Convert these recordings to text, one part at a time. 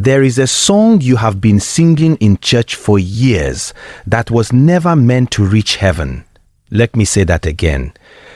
There is a song you have been singing in church for years that was never meant to reach heaven. Let me say that again.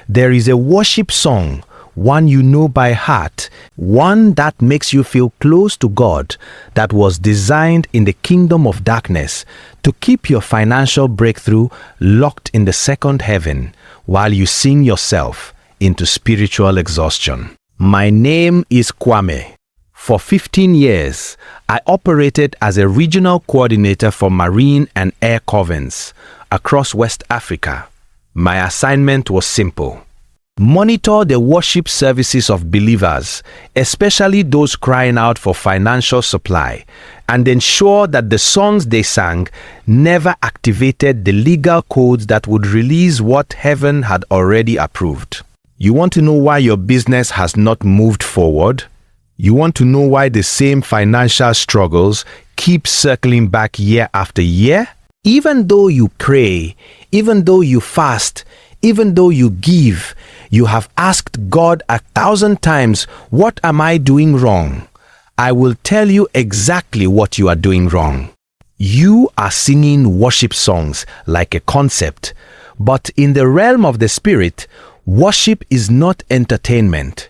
There is a worship song, one you know by heart, one that makes you feel close to God, that was designed in the kingdom of darkness to keep your financial breakthrough locked in the second heaven while you sing yourself into spiritual exhaustion. My name is Kwame. For 15 years, I operated as a regional coordinator for Marine and Air Covens across West Africa. My assignment was simple. Monitor the worship services of believers, especially those crying out for financial supply, and ensure that the songs they sang never activated the legal codes that would release what heaven had already approved. You want to know why your business has not moved forward? You want to know why the same financial struggles keep circling back year after year? Even though you pray, even though you fast, even though you give, you have asked God 1,000 times, "What am I doing wrong?" I will tell you exactly what you are doing wrong. You are singing worship songs like a concept, but in the realm of the spirit, worship is not entertainment.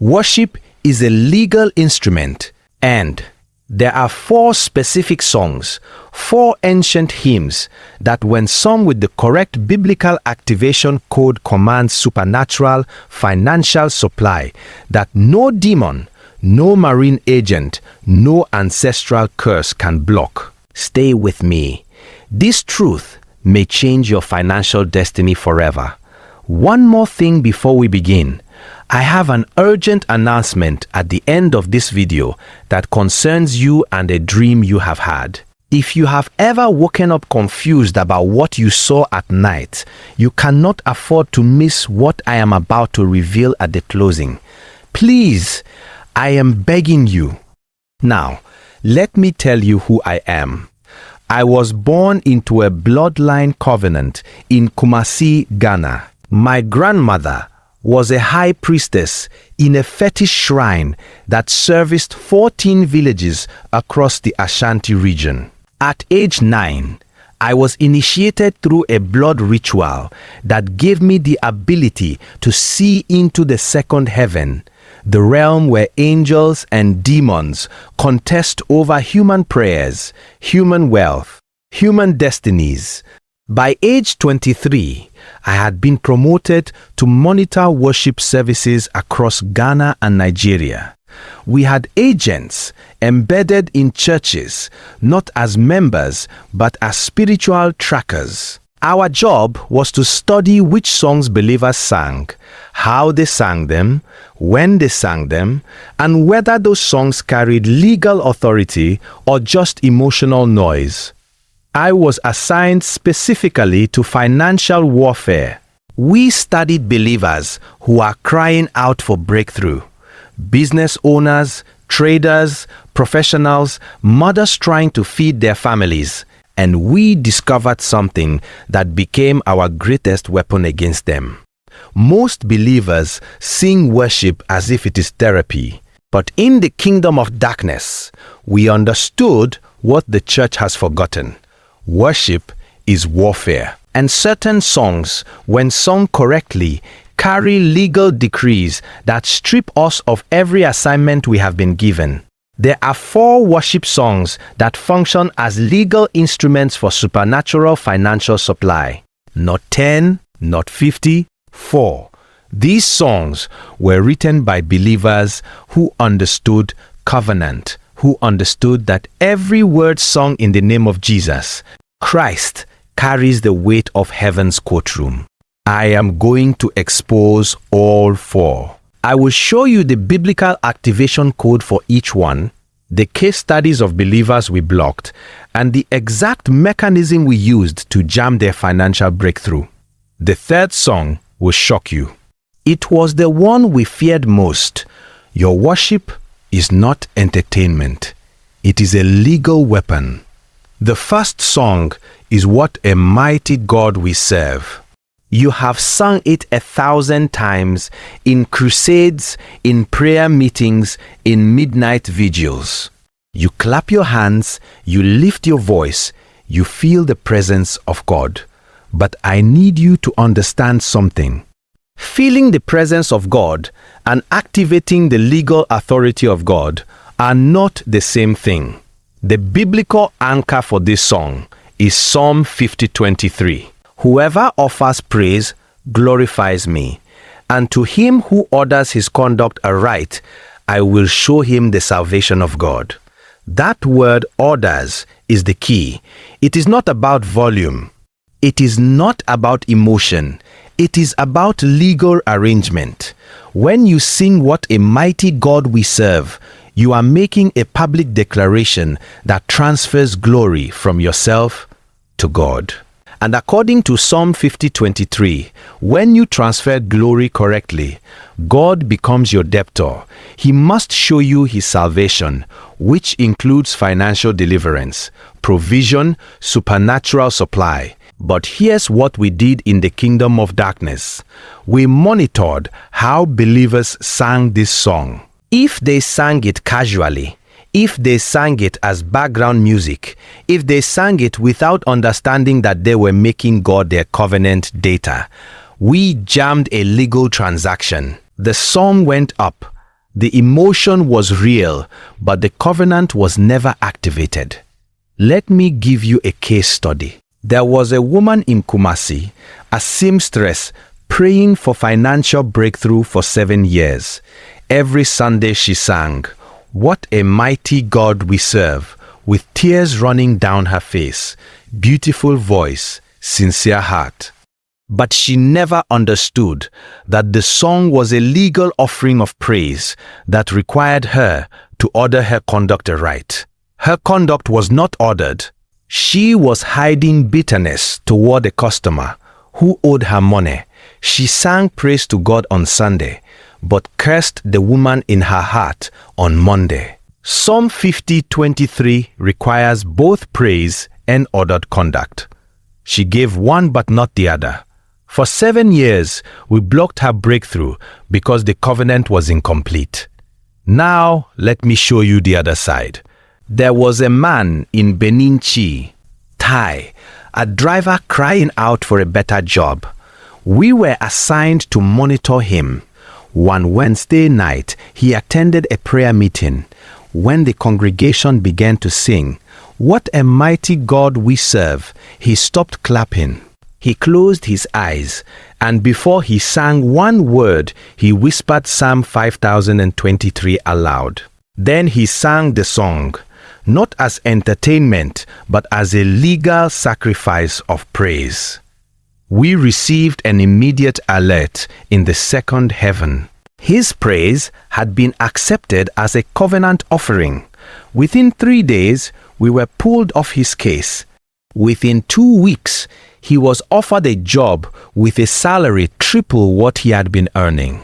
Worship is a legal instrument, and there are 4 specific songs, 4 ancient hymns that when sung with the correct biblical activation code commands supernatural financial supply that no demon, no marine agent, no ancestral curse can block. Stay with me. This truth may change your financial destiny forever. One more thing before we begin. I have an urgent announcement at the end of this video that concerns you and a dream you have had. If you have ever woken up confused about what you saw at night, you cannot afford to miss what I am about to reveal at the closing. Please, I am begging you. Now, let me tell you who I am. I was born into a bloodline covenant in Kumasi, Ghana. My grandmother was a high priestess in a fetish shrine that serviced 14 villages across the Ashanti region. At age 9, I was initiated through a blood ritual that gave me the ability to see into the second heaven, the realm where angels and demons contest over human prayers, human wealth, human destinies. By age 23, I had been promoted to monitor worship services across Ghana and Nigeria. We had agents embedded in churches, not as members, but as spiritual trackers. Our job was to study which songs believers sang, how they sang them, when they sang them, and whether those songs carried legal authority or just emotional noise. I was assigned specifically to financial warfare. We studied believers who are crying out for breakthrough. Business owners, traders, professionals, mothers trying to feed their families. And we discovered something that became our greatest weapon against them. Most believers sing worship as if it is therapy. But in the kingdom of darkness, we understood what the church has forgotten. Worship is warfare, and certain songs, when sung correctly, carry legal decrees that strip us of every assignment we have been given. There are 4 worship songs that function as legal instruments for supernatural financial supply. Not 10, not 50, 4. These songs were written by believers who understood covenant, who understood that every word sung in the name of Jesus, Christ, carries the weight of heaven's courtroom. I am going to expose all 4. I will show you the biblical activation code for each one, the case studies of believers we blocked, and the exact mechanism we used to jam their financial breakthrough. The 3rd song will shock you. It was the one we feared most. Your worship is not entertainment. It is a legal weapon. The 1st song is what a mighty God we serve. You have sung it 1,000 times in crusades, in prayer meetings, in midnight vigils. You clap your hands, you lift your voice, you feel the presence of God. But I need you to understand something. Feeling the presence of God and activating the legal authority of God are not the same thing. The biblical anchor for this song is Psalm 50:23. Whoever offers praise glorifies me, and to him who orders his conduct aright, I will show him the salvation of God. That word orders is the key. It is not about volume. It is not about emotion. It is about legal arrangement. When you sing "What a Mighty God We Serve," you are making a public declaration that transfers glory from yourself to God. And according to Psalm 50:23, when you transfer glory correctly, God becomes your debtor. He must show you his salvation, which includes financial deliverance, provision, supernatural supply. But here's what we did in the kingdom of darkness. We monitored how believers sang this song. If they sang it casually, if they sang it as background music, if they sang it without understanding that they were making God their covenant data, we jammed a legal transaction. The song went up. The emotion was real, but the covenant was never activated. Let me give you a case study. There was a woman in Kumasi, a seamstress, praying for financial breakthrough for 7 years. Every Sunday she sang, "What a mighty God we serve," with tears running down her face, beautiful voice, sincere heart. But she never understood that the song was a legal offering of praise that required her to order her conduct aright. Her conduct was not ordered. She was hiding bitterness toward a customer who owed her money. She sang praise to God on Sunday, but cursed the woman in her heart on Monday. Psalm 50:23 requires both praise and ordered conduct. She gave one but not the other. For 7 years, we blocked her breakthrough because the covenant was incomplete. Now, let me show you the other side. There was a man in Beninchi, Thai, a driver crying out for a better job. We were assigned to monitor him. One Wednesday night, he attended a prayer meeting. When the congregation began to sing, "What a mighty God we serve," he stopped clapping. He closed his eyes, and before he sang one word, he whispered Psalm 5023 aloud. Then he sang the song, not as entertainment, but as a legal sacrifice of praise. We received an immediate alert in the second heaven. His praise had been accepted as a covenant offering. Within 3 days, we were pulled off his case. Within 2 weeks, he was offered a job with a salary triple what he had been earning.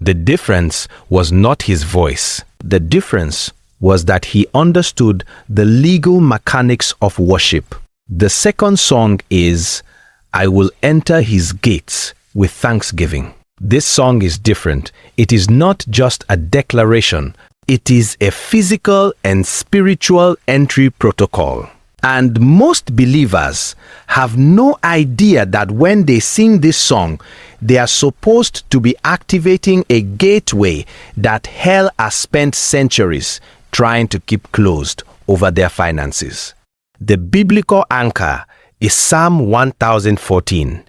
The difference was not his voice. The difference was that he understood the legal mechanics of worship. The second song is "I Will Enter His Gates with Thanksgiving." This song is different. It is not just a declaration. It is a physical and spiritual entry protocol. And most believers have no idea that when they sing this song, they are supposed to be activating a gateway that hell has spent centuries trying to keep closed over their finances. The biblical anchor is Psalm 1014.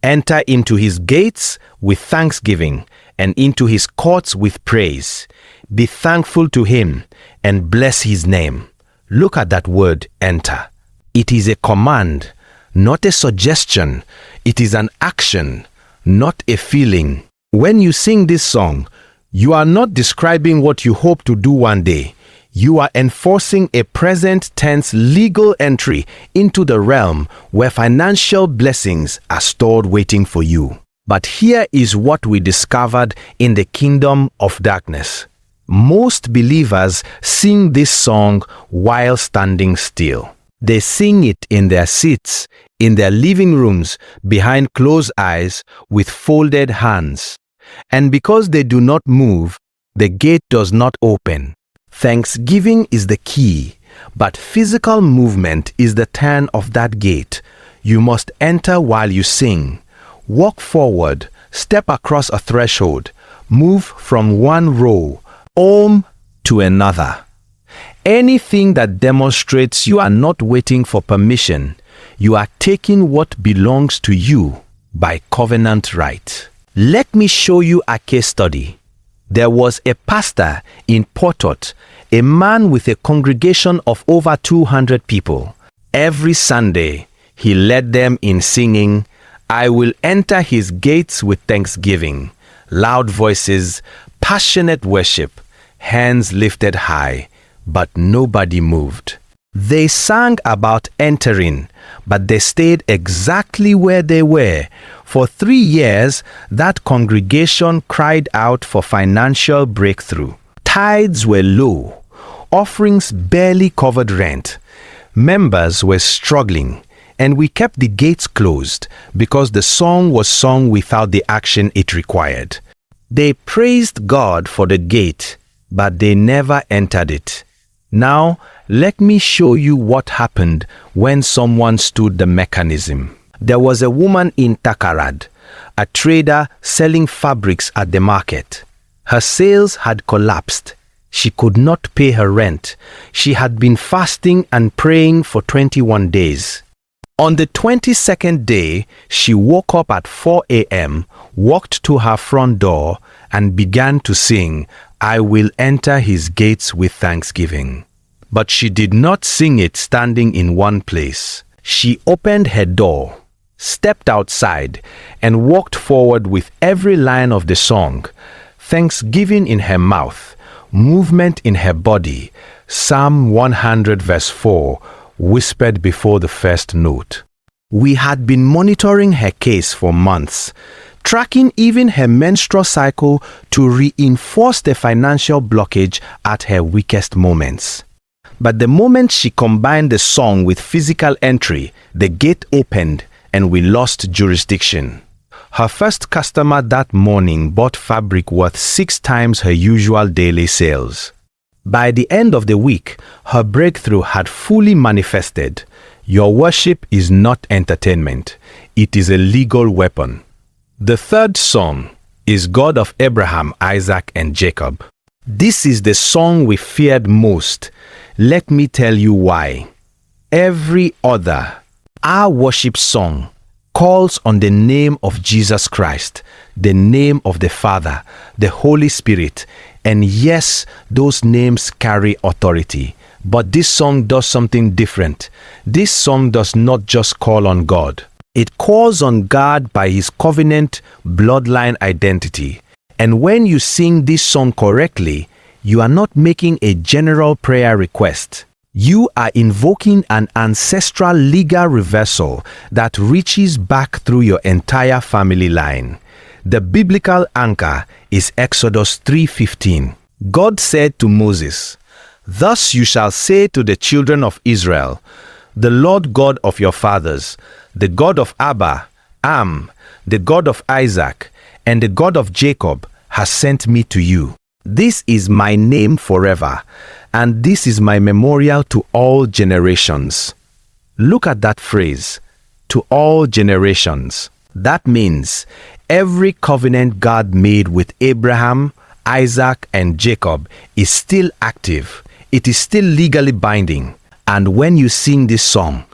Enter into his gates with thanksgiving and into his courts with praise. Be thankful to him and bless his name. Look at that word, enter. It is a command, not a suggestion. It is an action, not a feeling. When you sing this song, you are not describing what you hope to do one day. You are enforcing a present tense legal entry into the realm where financial blessings are stored waiting for you. But here is what we discovered in the kingdom of darkness. Most believers sing this song while standing still. They sing it in their seats, in their living rooms, behind closed eyes, with folded hands. And because they do not move, the gate does not open. Thanksgiving is the key, but physical movement is the turn of that gate. You must enter while you sing. Walk forward, step across a threshold, move from one row, to another. Anything that demonstrates you are not waiting for permission, you are taking what belongs to you by covenant right. Let me show you a case study. There was a pastor in Portot, a man with a congregation of over 200 people. Every Sunday, he led them in singing, "I will enter his gates with thanksgiving." Loud voices, passionate worship, hands lifted high, but nobody moved. They sang about entering, but they stayed exactly where they were. For 3 years, that congregation cried out for financial breakthrough. Tithes were low. Offerings barely covered rent. Members were struggling, and we kept the gates closed because the song was sung without the action it required. They praised God for the gate, but they never entered it. Now, let me show you what happened when someone stood the mechanism. There was a woman in Takarad, a trader selling fabrics at the market. Her sales had collapsed. She could not pay her rent. She had been fasting and praying for 21 days. On the 22nd day, she woke up at 4 a.m., walked to her front door, and began to sing, "I will enter his gates with thanksgiving." But she did not sing it standing in one place. She opened her door, stepped outside, and walked forward with every line of the song, thanksgiving in her mouth, movement in her body. Psalm 100 verse 4 whispered before the first note. We had been monitoring her case for months, tracking even her menstrual cycle to reinforce the financial blockage at her weakest moments. But the moment she combined the song with physical entry, the gate opened and we lost jurisdiction. Her first customer that morning bought fabric worth 6 times her usual daily sales. By the end of the week, her breakthrough had fully manifested. Your worship is not entertainment. It is a legal weapon. The third song is God of Abraham, Isaac, and Jacob. This is the song we feared most. Let me tell you why. Our worship song calls on the name of Jesus Christ, the name of the Father, the Holy Spirit, and yes, those names carry authority. But this song does something different. This song does not just call on God. It calls on God by His covenant bloodline identity. And when you sing this song correctly, you are not making a general prayer request. You are invoking an ancestral legal reversal that reaches back through your entire family line. The biblical anchor is Exodus 3:15. God said to Moses, "Thus you shall say to the children of Israel, the Lord God of your fathers, the God of Abba, the God of Isaac, and the God of Jacob has sent me to you. This is my name forever, and this is my memorial to all generations." Look at that phrase, to all generations. That means every covenant God made with Abraham, Isaac, and Jacob is still active. It is still legally binding. And when you sing this song,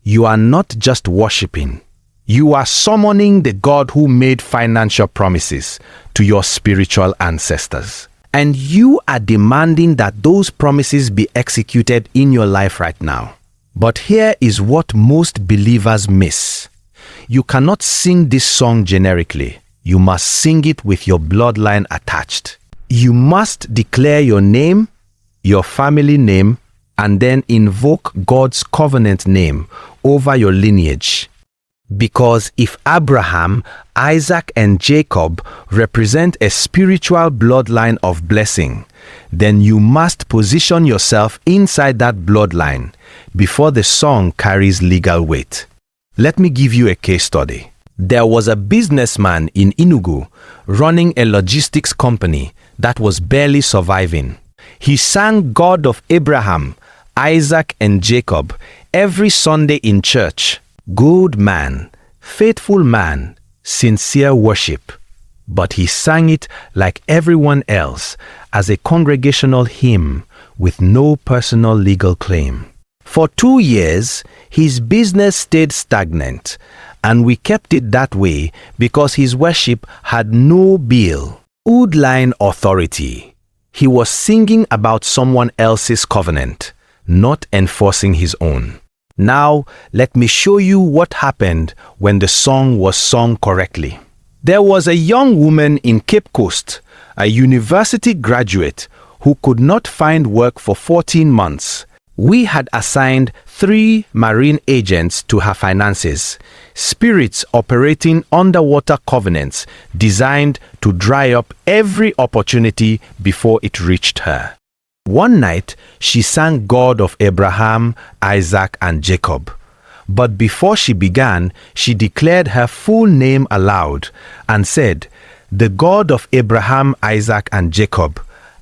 you are not just worshiping. You are summoning the God who made financial promises to your spiritual ancestors. And you are demanding that those promises be executed in your life right now. But here is what most believers miss. You cannot sing this song generically. You must sing it with your bloodline attached. You must declare your name, your family name, and then invoke God's covenant name over your lineage. Because if Abraham, Isaac, and Jacob represent a spiritual bloodline of blessing, then you must position yourself inside that bloodline before the song carries legal weight. Let me give you a case study. There was a businessman in Enugu running a logistics company that was barely surviving. He sang God of Abraham, Isaac, and Jacob every Sunday in church. Good man, faithful man, sincere worship. But he sang it like everyone else as a congregational hymn with no personal legal claim. For 2 years, his business stayed stagnant, and we kept it that way because his worship had no bill. Woodline authority. He was singing about someone else's covenant, not enforcing his own. Now, let me show you what happened when the song was sung correctly. There was a young woman in Cape Coast, a university graduate, who could not find work for 14 months. We had assigned 3 marine agents to her finances, spirits operating underwater covenants designed to dry up every opportunity before it reached her. One night, she sang God of Abraham, Isaac, and Jacob. But before she began, she declared her full name aloud and said, "The God of Abraham, Isaac, and Jacob,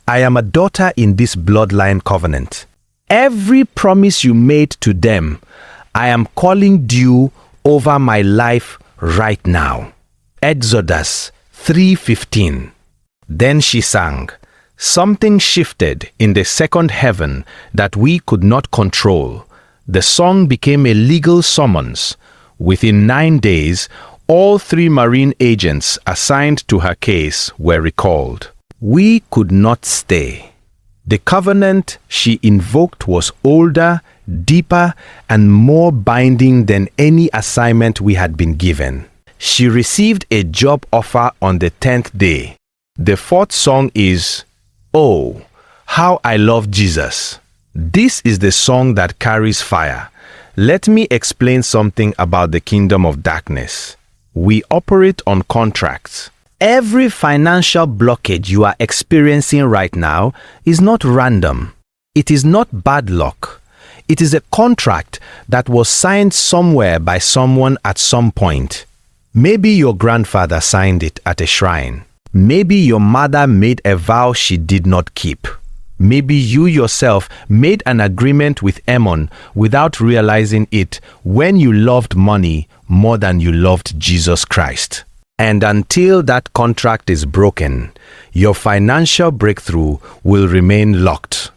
I am a daughter in this bloodline covenant. Every promise you made to them, I am calling due over my life right now." Exodus 3:15. Then she sang, "Something shifted in the second heaven that we could not control." The song became a legal summons. Within 9 days, all 3 marine agents assigned to her case were recalled. We could not stay. The covenant she invoked was older, deeper, and more binding than any assignment we had been given. She received a job offer on the 10th day. The 4th song is, "Oh, How I Love Jesus." This is the song that carries fire. Let me explain something about the kingdom of darkness. We operate on contracts. Every financial blockage you are experiencing right now is not random. It is not bad luck. It is a contract that was signed somewhere by someone at some point. Maybe your grandfather signed it at a shrine. Maybe your mother made a vow she did not keep. Maybe you yourself made an agreement with Ammon without realizing it when you loved money more than you loved Jesus Christ. And until that contract is broken, your financial breakthrough will remain locked.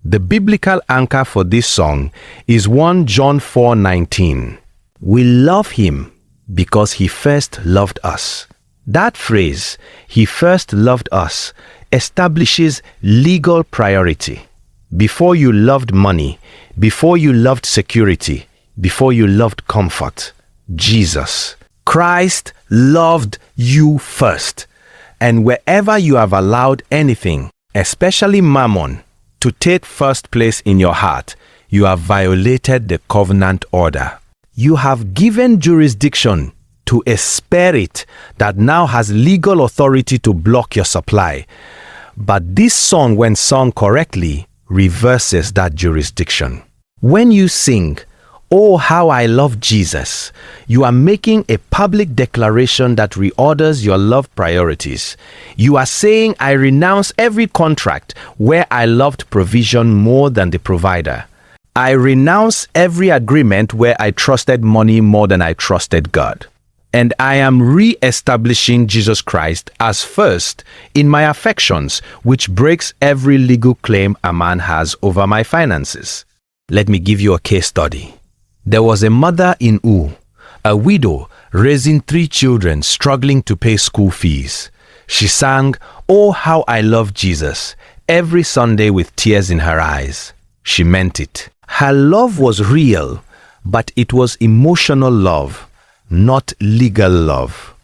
The biblical anchor for this song is 1 John 4:19. We love him because he first loved us. That phrase, "he first loved us," establishes legal priority. Before you loved money, before you loved security, before you loved comfort, Jesus, Christ loved you first. And wherever you have allowed anything, especially mammon, to take first place in your heart, you have violated the covenant order. You have given jurisdiction to a spirit that now has legal authority to block your supply. But this song, when sung correctly, reverses that jurisdiction. When you sing, "Oh, how I love Jesus," you are making a public declaration that reorders your love priorities. You are saying, "I renounce every contract where I loved provision more than the provider. I renounce every agreement where I trusted money more than I trusted God. And I am re-establishing Jesus Christ as first in my affections, which breaks every legal claim a man has over my finances." Let me give you a case study. There was a mother in U, a widow raising 3 children struggling to pay school fees. She sang, "Oh, how I love Jesus," every Sunday with tears in her eyes. She meant it. Her love was real, but it was emotional love, not legal love.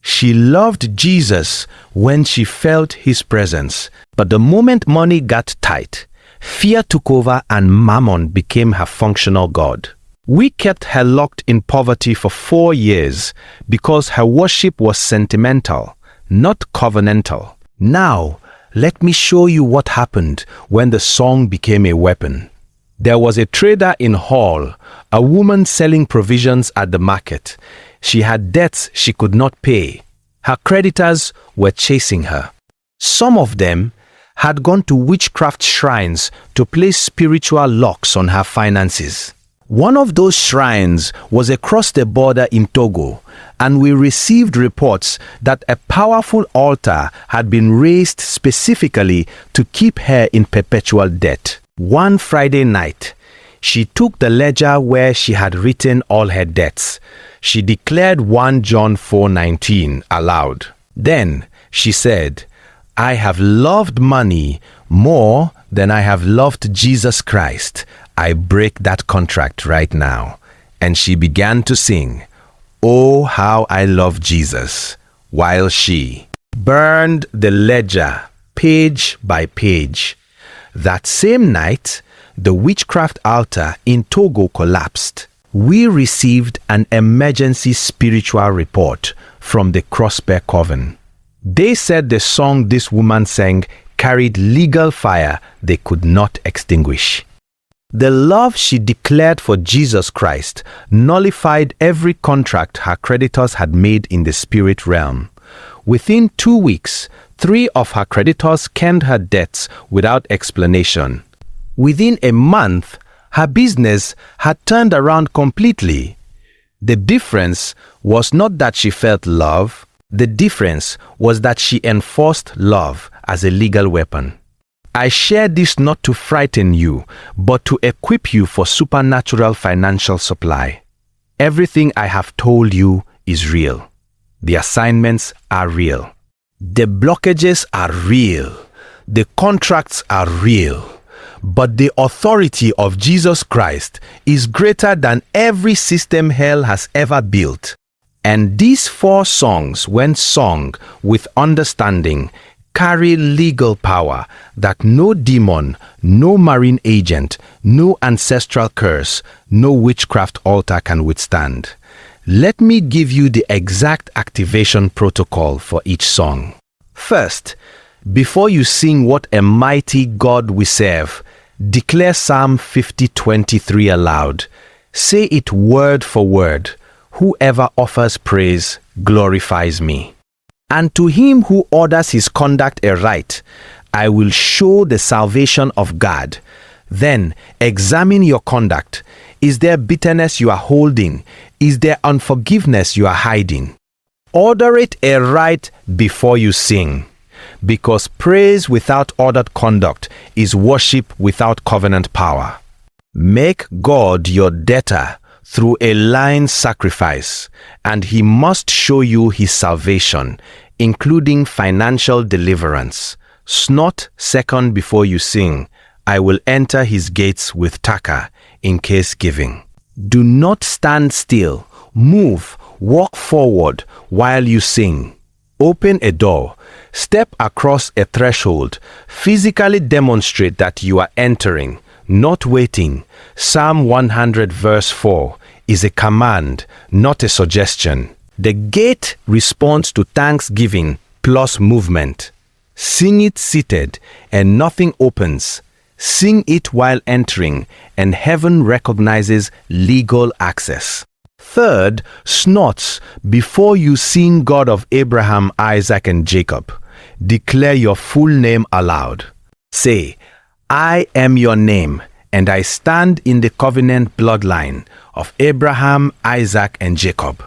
She loved Jesus when she felt his presence, but the moment money got tight, fear took over and mammon became her functional god. We kept her locked in poverty for 4 years because her worship was sentimental, not covenantal. Now, let me show you what happened when the song became a weapon. There was a trader in Hall, a woman selling provisions at the market. She had debts she could not pay. Her creditors were chasing her. Some of them had gone to witchcraft shrines to place spiritual locks on her finances. One of those shrines was across the border in Togo, and we received reports that a powerful altar had been raised specifically to keep her in perpetual debt. One Friday night, she took the ledger where she had written all her debts. She declared 1 John 4:19 aloud. Then she said, "I have loved money more than I have loved Jesus Christ. I break that contract right now." And she began to sing, "Oh, how I love Jesus," while she burned the ledger page by page. That same night, the witchcraft altar in Togo collapsed. We received an emergency spiritual report from the Crossbear Coven. They said the song this woman sang carried legal fire they could not extinguish. The love she declared for Jesus Christ nullified every contract her creditors had made in the spirit realm. Within 2 weeks, 3 of her creditors canned her debts without explanation. Within a month, her business had turned around completely. The difference was not that she felt love. The difference was that she enforced love as a legal weapon. I share this not to frighten you, but to equip you for supernatural financial supply. Everything I have told you is real. The assignments are real. The blockages are real. The contracts are real. But the authority of Jesus Christ is greater than every system hell has ever built. And these 4 songs, when sung with understanding, carry legal power that no demon, no marine agent, no ancestral curse, no witchcraft altar can withstand. Let me give you the exact activation protocol for each song. First, before you sing what a mighty God we serve, declare Psalm 50:23 aloud. Say it word for word. Whoever offers praise glorifies me. And to him who orders his conduct aright, I will show the salvation of God. Then examine your conduct. Is there bitterness you are holding? Is there unforgiveness you are hiding? Order it aright before you sing, because praise without ordered conduct is worship without covenant power. Make God your debtor through a lying sacrifice, and he must show you his salvation, including financial deliverance. Snort second before you sing. I will enter his gates with taka, in case giving. Do not stand still. Move, walk forward while you sing. Open a door, step across a threshold, physically demonstrate that you are entering, not waiting. Psalm 100 verse 4 is a command, not a suggestion. The gate responds to thanksgiving plus movement. Sing it seated and nothing opens. Sing it while entering and heaven recognizes legal access. Third, snorts before you sing God of Abraham, Isaac, and Jacob. Declare your full name aloud. Say, I am your name, and I stand in the covenant bloodline of Abraham, Isaac, and Jacob.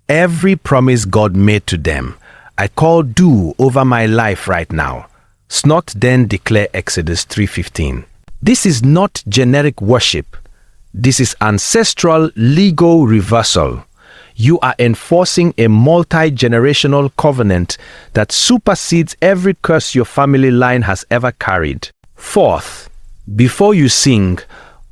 Every promise God made to them, I call due over my life right now. Snort then declare Exodus 3:15. This is not generic worship. This is ancestral legal reversal. You are enforcing a multi-generational covenant that supersedes every curse your family line has ever carried. Fourth, before you sing,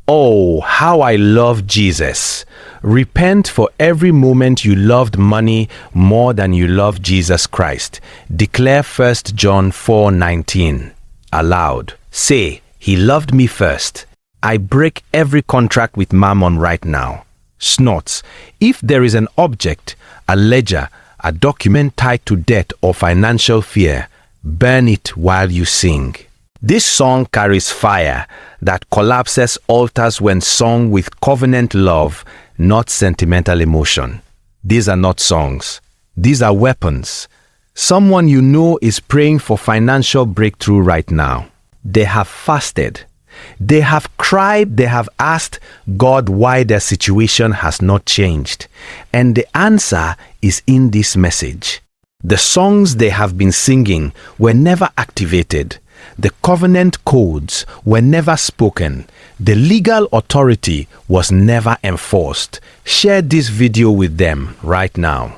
oh, how I love Jesus, repent for every moment you loved money more than you love Jesus Christ. Declare 1 John 4:19 aloud. Say, he loved me first. I break every contract with Mammon right now. Snorts. If there is an object, a ledger, a document tied to debt or financial fear, burn it while you sing. This song carries fire that collapses altars when sung with covenant love, not sentimental emotion. These are not songs. These are weapons. Someone you know is praying for financial breakthrough right now. They have fasted. They have cried. They have asked God why their situation has not changed. And the answer is in this message. The songs they have been singing were never activated. The covenant codes were never spoken. The legal authority was never enforced. Share this video with them right now.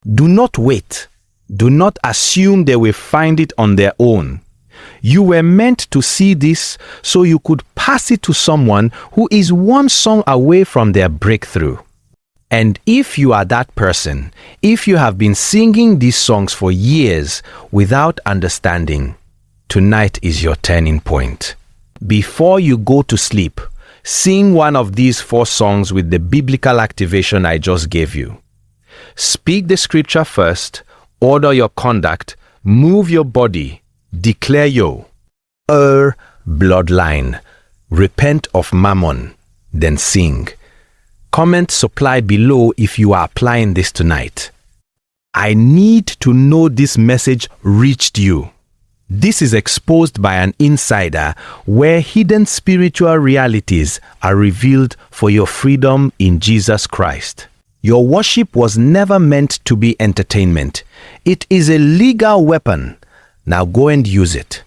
Do not wait. Do not assume they will find it on their own. You were meant to see this so you could pass it to someone who is one song away from their breakthrough. And if you are that person, if you have been singing these songs for years without understanding, tonight is your turning point. Before you go to sleep, sing one of these 4 songs with the biblical activation I just gave you. Speak the scripture first, order your conduct, move your body, declare your bloodline, repent of mammon, then sing. Comment supply below if you are applying this tonight. I need to know this message reached you. This is exposed by an insider where hidden spiritual realities are revealed for your freedom in Jesus Christ. Your worship was never meant to be entertainment. It is a legal weapon. Now go and use it.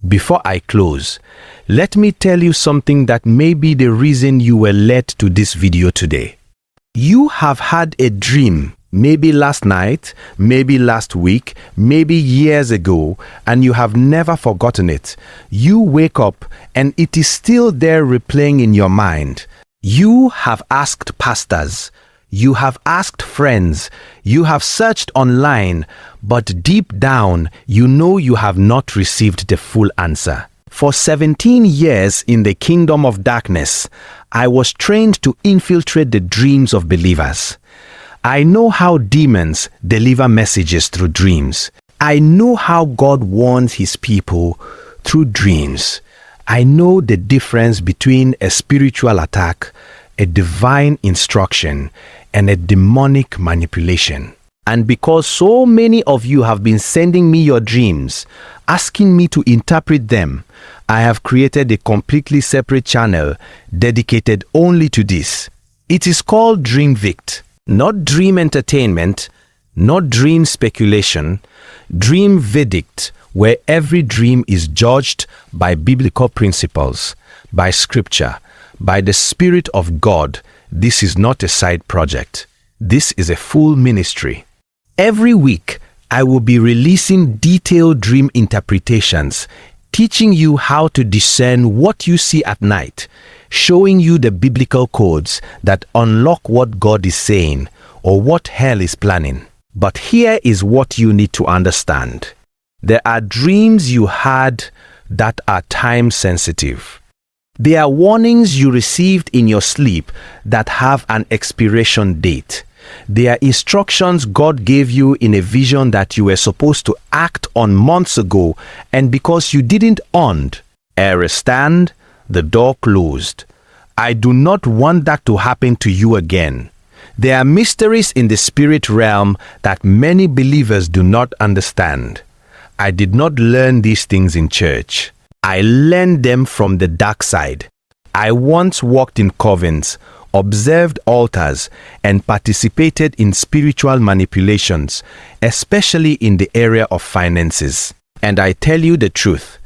Before I close, let me tell you something that may be the reason you were led to this video today. You have had a dream, maybe last night, maybe last week, maybe years ago, and you have never forgotten it. You wake up and it is still there replaying in your mind. You have asked pastors, you have asked friends, you have searched online, but deep down, you know you have not received the full answer. For 17 years in the kingdom of darkness, I was trained to infiltrate the dreams of believers. I know how demons deliver messages through dreams. I know how God warns his people through dreams. I know the difference between a spiritual attack, a divine instruction, and a demonic manipulation. And because so many of you have been sending me your dreams, asking me to interpret them, I have created a completely separate channel dedicated only to this. It is called Dream Vict. Not dream entertainment, not dream speculation, dream verdict, where every dream is judged by biblical principles, by scripture, by the Spirit of God. This is not a side project. This is a full ministry. Every week, I will be releasing detailed dream interpretations, teaching you how to discern what you see at night, showing you the biblical codes that unlock what God is saying or what hell is planning. But here is what you need to understand. There are dreams you had that are time sensitive. There are warnings you received in your sleep that have an expiration date. There are instructions God gave you in a vision that you were supposed to act on months ago, and because you didn't error stand, the door closed. I do not want that to happen to you again. There are mysteries in the spirit realm that many believers do not understand. I did not learn these things in church. I learned them from the dark side. I once walked in Covens, observed altars, and participated in spiritual manipulations, especially in the area of finances. And I tell you the truth,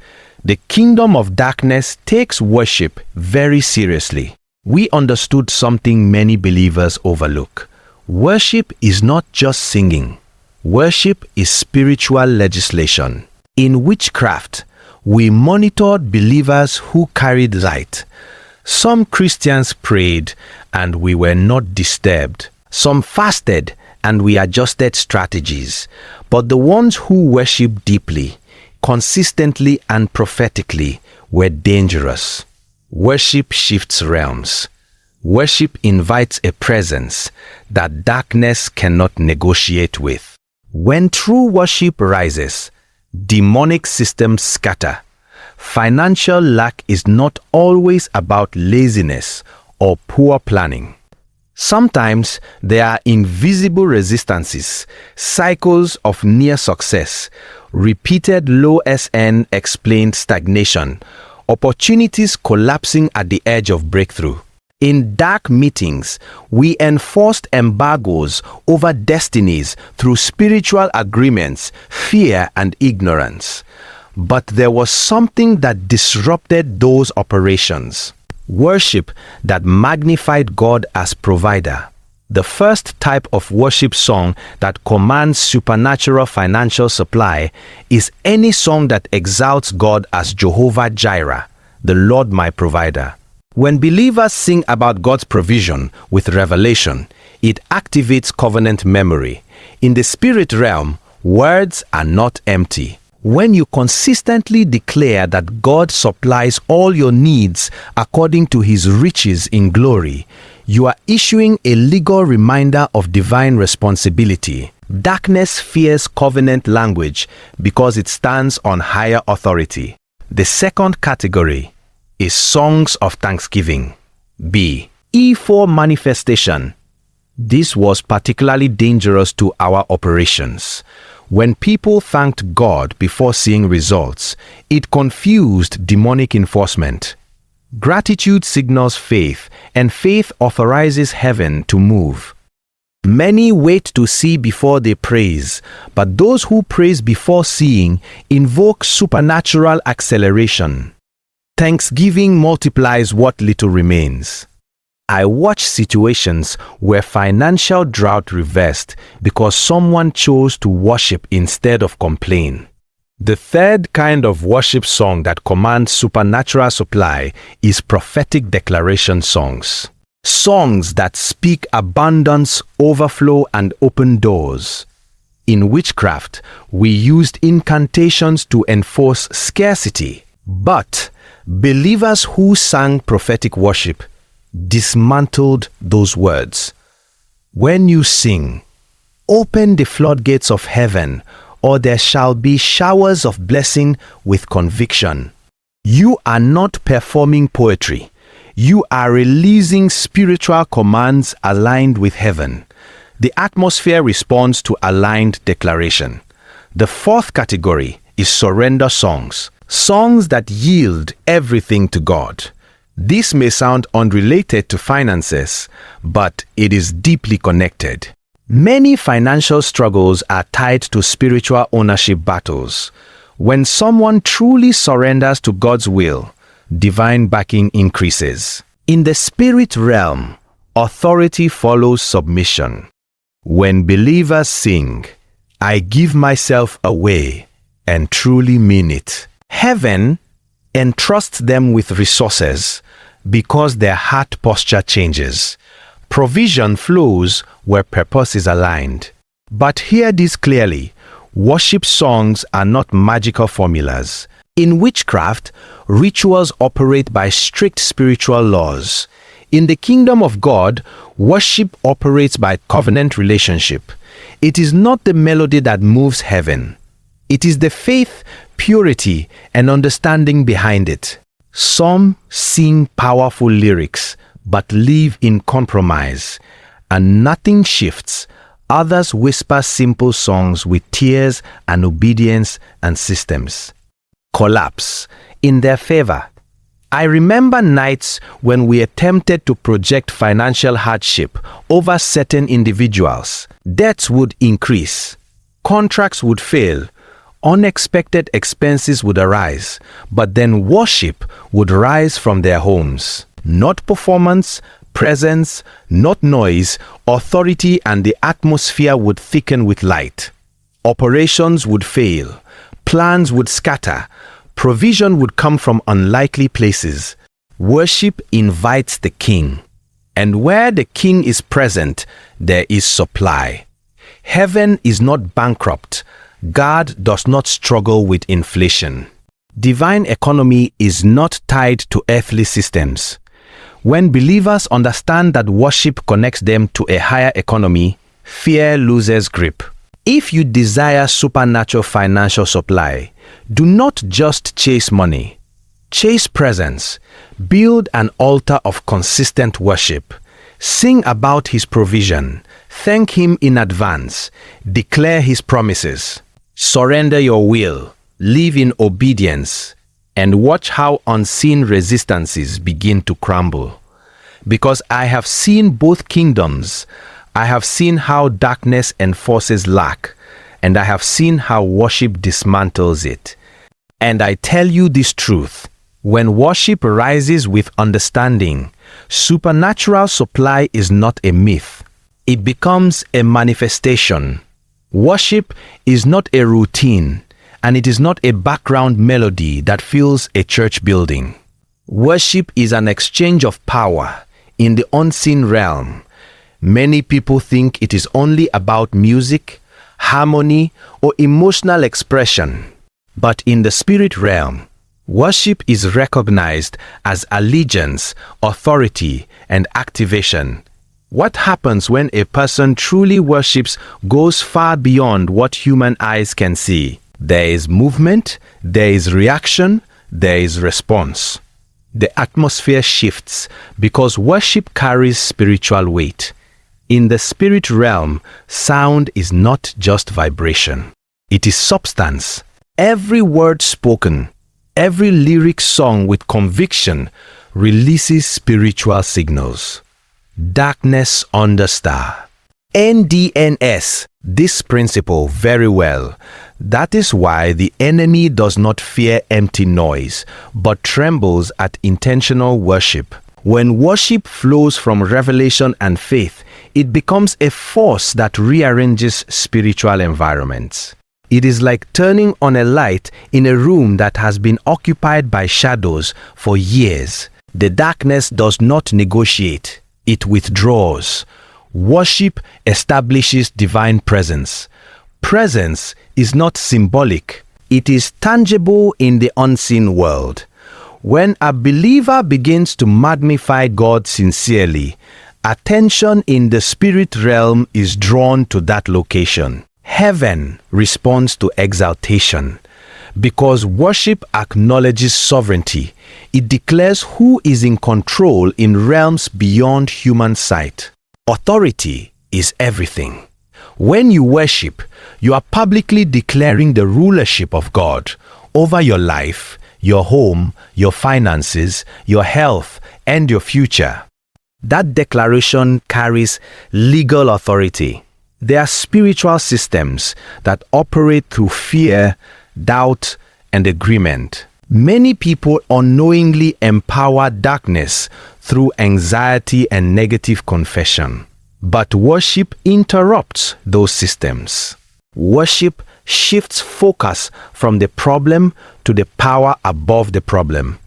the kingdom of darkness takes worship very seriously. We understood something many believers overlook. Worship is not just singing. Worship is spiritual legislation. In witchcraft, we monitored believers who carried light. Some Christians prayed and we were not disturbed. Some fasted and we adjusted strategies. But the ones who worship deeply, consistently and prophetically were dangerous. Worship shifts realms. Worship invites a presence that darkness cannot negotiate with. When true worship rises, demonic systems scatter. Financial lack is not always about laziness or poor planning. Sometimes there are invisible resistances, cycles of near success, repeated low SN explained stagnation, opportunities collapsing at the edge of breakthrough. In dark meetings, we enforced embargoes over destinies through spiritual agreements, fear, and ignorance. But there was something that disrupted those operations. Worship that magnified God as provider. The first type of worship song that commands supernatural financial supply is any song that exalts God as Jehovah Jireh, the Lord my provider. When believers sing about God's provision with revelation, it activates covenant memory. In the spirit realm, words are not empty. When you consistently declare that God supplies all your needs according to his riches in glory, you are issuing a legal reminder of divine responsibility. Darkness fears covenant language because it stands on higher authority. The second category is songs of thanksgiving. B. E4 manifestation. This was particularly dangerous to our operations. When people thanked God before seeing results, it confused demonic enforcement. Gratitude signals faith, and faith authorizes heaven to move. Many wait to see before they praise, but those who praise before seeing invoke supernatural acceleration. Thanksgiving multiplies what little remains. I watch situations where financial drought reversed because someone chose to worship instead of complain. The third kind of worship song that commands supernatural supply is prophetic declaration songs. Songs that speak abundance, overflow, and open doors. In witchcraft, we used incantations to enforce scarcity, but believers who sang prophetic worship dismantled those words. When you sing, open the floodgates of heaven, or there shall be showers of blessing with conviction. You are not performing poetry. You are releasing spiritual commands aligned with heaven. The atmosphere responds to aligned declaration. The fourth category is surrender songs. Songs that yield everything to God. This may sound unrelated to finances, but it is deeply connected. Many financial struggles are tied to spiritual ownership battles. When someone truly surrenders to God's will, divine backing increases. In the spirit realm, authority follows submission. When believers sing, I give myself away, and truly mean it, heaven entrusts them with resources because their heart posture changes. Provision flows where purpose is aligned. But hear this clearly, worship songs are not magical formulas. In witchcraft, rituals operate by strict spiritual laws. In the kingdom of God, worship operates by covenant relationship. It is not the melody that moves heaven. It is the faith, purity, and understanding behind it. Some sing powerful lyrics, but live in compromise, and nothing shifts. Others whisper simple songs with tears and obedience and systems. Collapse in their favor. I remember nights when we attempted to project financial hardship over certain individuals. Debts would increase. Contracts would fail. Unexpected expenses would arise, but then worship would rise from their homes. Not performance, presence, not noise, authority, and the atmosphere would thicken with light. Operations would fail. Plans would scatter. Provision would come from unlikely places. Worship invites the king. And where the king is present, there is supply. Heaven is not bankrupt. God does not struggle with inflation. Divine economy is not tied to earthly systems. When believers understand that worship connects them to a higher economy, fear loses grip. If you desire supernatural financial supply, do not just chase money. Chase presence. Build an altar of consistent worship. Sing about His provision. Thank Him in advance. Declare His promises. Surrender your will. Live in obedience. And watch how unseen resistances begin to crumble. Because I have seen both kingdoms. I have seen how darkness enforces lack. And I have seen how worship dismantles it. And I tell you this truth. When worship rises with understanding, supernatural supply is not a myth. It becomes a manifestation. Worship is not a routine, and it is not a background melody that fills a church building. Worship is an exchange of power in the unseen realm. Many people think it is only about music, harmony, or emotional expression. But in the spirit realm, worship is recognized as allegiance, authority, and activation. What happens when a person truly worships goes far beyond what human eyes can see. There is movement, there is reaction, there is response. The atmosphere shifts because worship carries spiritual weight. In the spirit realm, sound is not just vibration. It is substance. Every word spoken, every lyric sung with conviction releases spiritual signals. Darkness under star. NDNS, this principle very well. That is why the enemy does not fear empty noise, but trembles at intentional worship. When worship flows from revelation and faith, it becomes a force that rearranges spiritual environments. It is like turning on a light in a room that has been occupied by shadows for years. The darkness does not negotiate. It withdraws. Worship establishes divine presence. Presence is not symbolic. It is tangible in the unseen world. When a believer begins to magnify God sincerely, attention in the spirit realm is drawn to that location. Heaven responds to exaltation. Because worship acknowledges sovereignty, it declares who is in control in realms beyond human sight. Authority is everything. When you worship, you are publicly declaring the rulership of God over your life, your home, your finances, your health, and your future. That declaration carries legal authority. There are spiritual systems that operate through fear, doubt, and agreement. Many people unknowingly empower darkness through anxiety and negative confession. But worship interrupts those systems. Worship shifts focus from the problem to the power above the problem.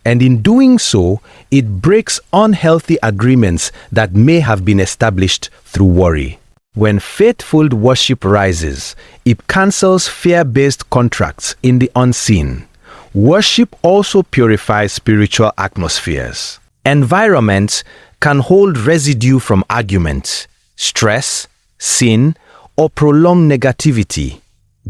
And in doing so, it breaks unhealthy agreements that may have been established through worry. When faithful worship rises, it cancels fear-based contracts in the unseen. Worship also purifies spiritual atmospheres. Environments can hold residue from arguments, stress, sin, or prolonged negativity,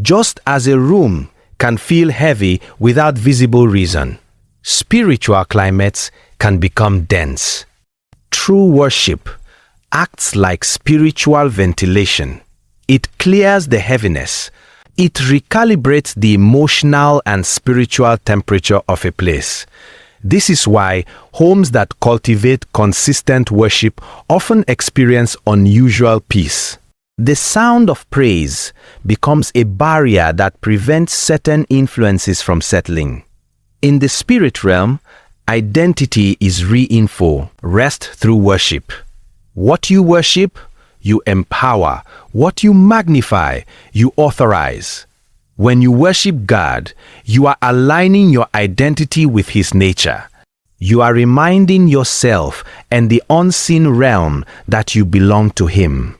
just as a room can feel heavy without visible reason. Spiritual climates can become dense. True worship acts like spiritual ventilation. It clears the heaviness. It recalibrates the emotional and spiritual temperature of a place. This is why homes that cultivate consistent worship often experience unusual peace. The sound of praise becomes a barrier that prevents certain influences from settling. In the spirit realm, identity is rest through worship. What you worship, you empower. What you magnify, you authorize. When you worship God, you are aligning your identity with His nature. You are reminding yourself and the unseen realm that you belong to Him.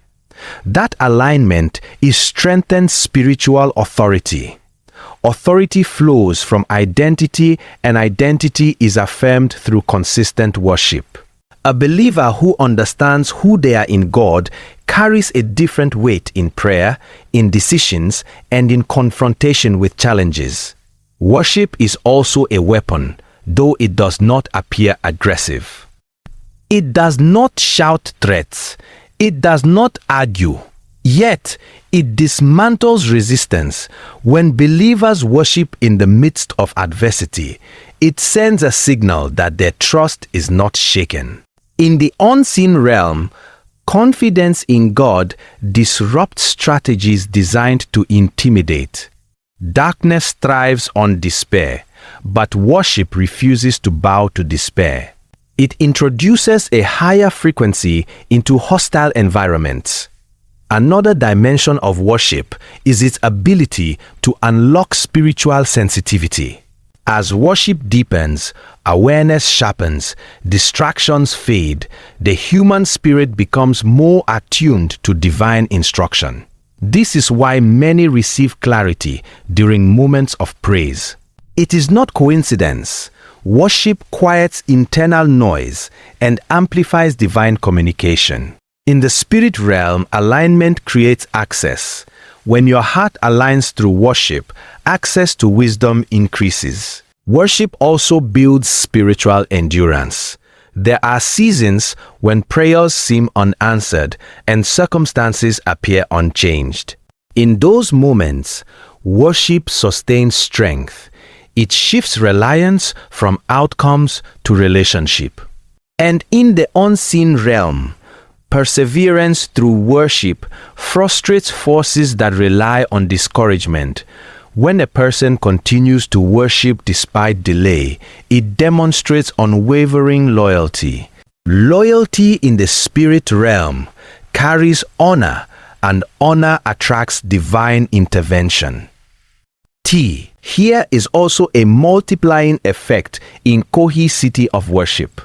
That alignment is strengthened spiritual authority. Authority flows from identity, and identity is affirmed through consistent worship. A believer who understands who they are in God carries a different weight in prayer, in decisions, and in confrontation with challenges. Worship is also a weapon, though it does not appear aggressive. It does not shout threats. It does not argue. Yet, it dismantles resistance. When believers worship in the midst of adversity, it sends a signal that their trust is not shaken. In the unseen realm, confidence in God disrupts strategies designed to intimidate. Darkness thrives on despair, but worship refuses to bow to despair. It introduces a higher frequency into hostile environments. Another dimension of worship is its ability to unlock spiritual sensitivity. As worship deepens, awareness sharpens, distractions fade, the human spirit becomes more attuned to divine instruction. This is why many receive clarity during moments of praise. It is not coincidence. Worship quiets internal noise and amplifies divine communication. In the spirit realm, alignment creates access. When your heart aligns through worship, access to wisdom increases. Worship also builds spiritual endurance. There are seasons when prayers seem unanswered and circumstances appear unchanged. In those moments, worship sustains strength. It shifts reliance from outcomes to relationship. And in the unseen realm, perseverance through worship frustrates forces that rely on discouragement. When a person continues to worship despite delay, it demonstrates unwavering loyalty. Loyalty in the spirit realm carries honor, and honor attracts divine intervention. Here is also a multiplying effect in cohesivity of worship.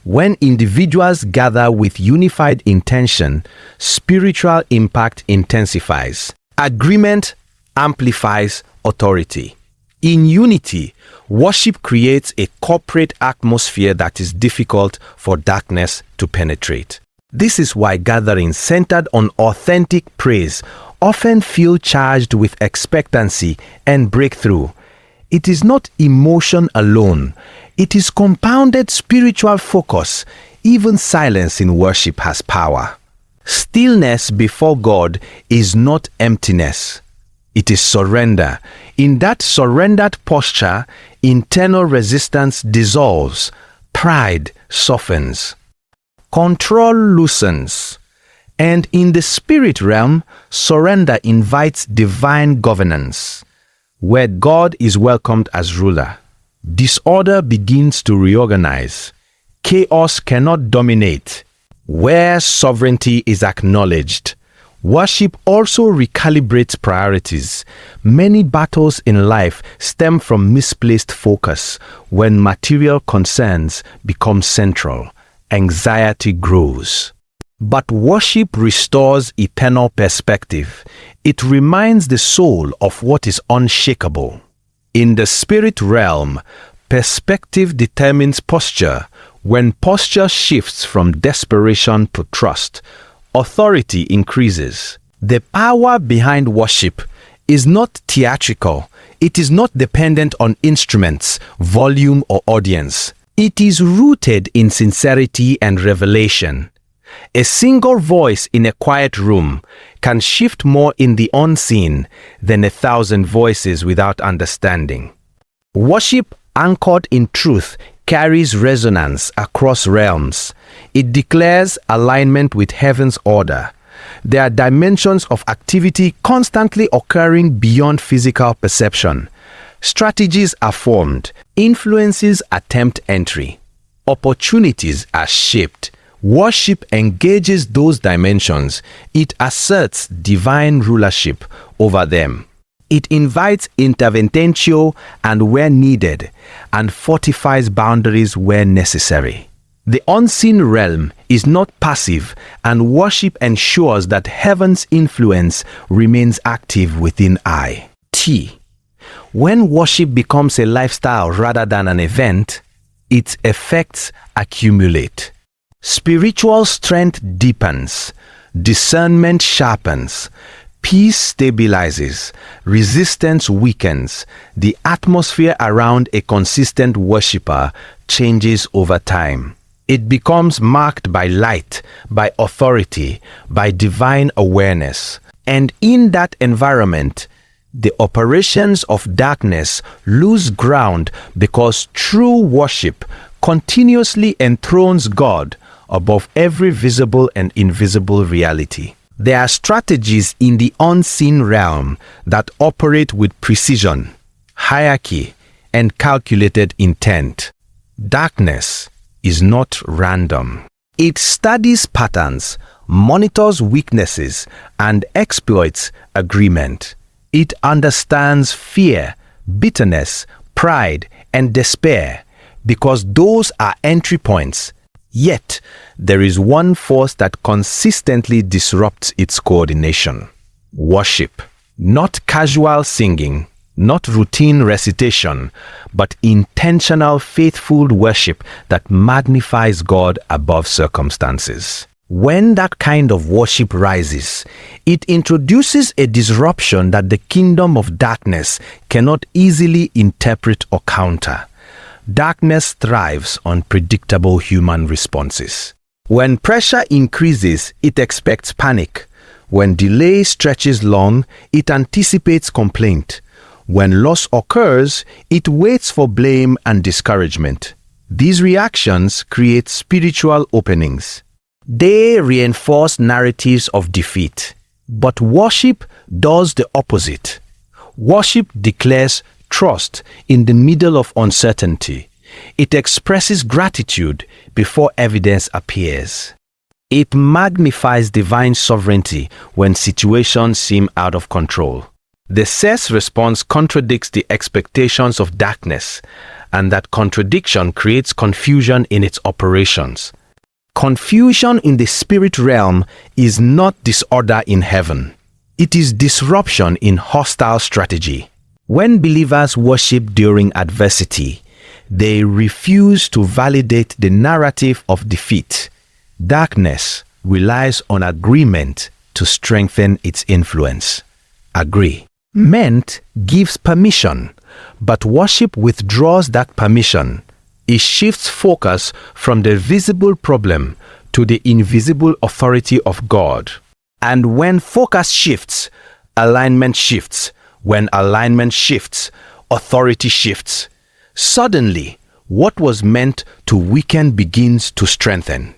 When individuals gather with unified intention, spiritual impact intensifies. Agreement amplifies authority. In unity, worship creates a corporate atmosphere that is difficult for darkness to penetrate. This is why gatherings centered on authentic praise often feel charged with expectancy and breakthrough. It is not emotion alone. It is compounded spiritual focus. Even silence in worship has power. Stillness before God is not emptiness. It is surrender. In that surrendered posture, internal resistance dissolves. Pride softens. Control loosens. And in the spirit realm, surrender invites divine governance, where God is welcomed as ruler. Disorder begins to reorganize. Chaos cannot dominate. Where sovereignty is acknowledged, worship also recalibrates priorities. Many battles in life stem from misplaced focus. When material concerns become central, anxiety grows. But worship restores eternal perspective. It reminds the soul of what is unshakable. In the spirit realm, perspective determines posture. When posture shifts from desperation to trust, authority increases. The power behind worship is not theatrical. It is not dependent on instruments, volume, or audience. It is rooted in sincerity and revelation. A single voice in a quiet room can shift more in the unseen than 1,000 voices without understanding. Worship anchored in truth carries resonance across realms. It declares alignment with heaven's order. There are dimensions of activity constantly occurring beyond physical perception. Strategies are formed. Influences attempt entry. Opportunities are shaped. Worship engages those dimensions. It asserts divine rulership over them. It invites interventio and where needed, and fortifies boundaries where necessary. The unseen realm is not passive, and worship ensures that heaven's influence remains active within I. When worship becomes a lifestyle rather than an event, its effects accumulate. Spiritual strength deepens, discernment sharpens, peace stabilizes, resistance weakens. The atmosphere around a consistent worshiper changes over time. It becomes marked by light, by authority, by divine awareness. And in that environment, the operations of darkness lose ground because true worship continuously enthrones God above every visible and invisible reality. There are strategies in the unseen realm that operate with precision, hierarchy, and calculated intent. Darkness is not random. It studies patterns, monitors weaknesses, and exploits agreement. It understands fear, bitterness, pride, and despair because those are entry points. Yet, there is one force that consistently disrupts its coordination: worship. Not casual singing, not routine recitation, but intentional, faithful worship that magnifies God above circumstances. When that kind of worship rises, it introduces a disruption that the kingdom of darkness cannot easily interpret or counter. Darkness thrives on predictable human responses. When pressure increases, it expects panic. When delay stretches long, it anticipates complaint. When loss occurs, it waits for blame and discouragement. These reactions create spiritual openings. They reinforce narratives of defeat. But worship does the opposite. Worship declares trust in the middle of uncertainty. It expresses gratitude before evidence appears. It magnifies divine sovereignty when situations seem out of control. The SES response contradicts the expectations of darkness, and that contradiction creates confusion in its operations. Confusion in the spirit realm is not disorder in heaven. It is disruption in hostile strategy. When believers worship during adversity, they refuse to validate the narrative of defeat. Darkness relies on agreement to strengthen its influence. Agree. Meant gives permission, but worship withdraws that permission. It shifts focus from the visible problem to the invisible authority of God. And when focus shifts, alignment shifts. When alignment shifts, authority shifts. Suddenly, what was meant to weaken begins to strengthen.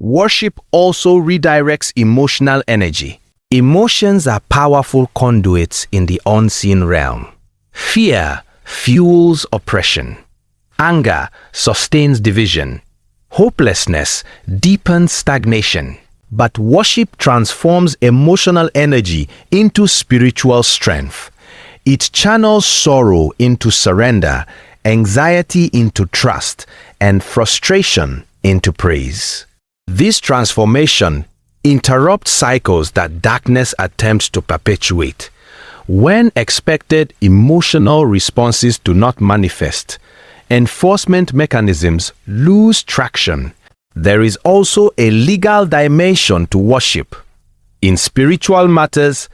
Worship also redirects emotional energy. Emotions are powerful conduits in the unseen realm. Fear fuels oppression. Anger sustains division. Hopelessness deepens stagnation. But worship transforms emotional energy into spiritual strength. It channels sorrow into surrender, anxiety into trust, and frustration into praise. This transformation interrupts cycles that darkness attempts to perpetuate. When expected emotional responses do not manifest, enforcement mechanisms lose traction. There is also a legal dimension to worship. In spiritual matters,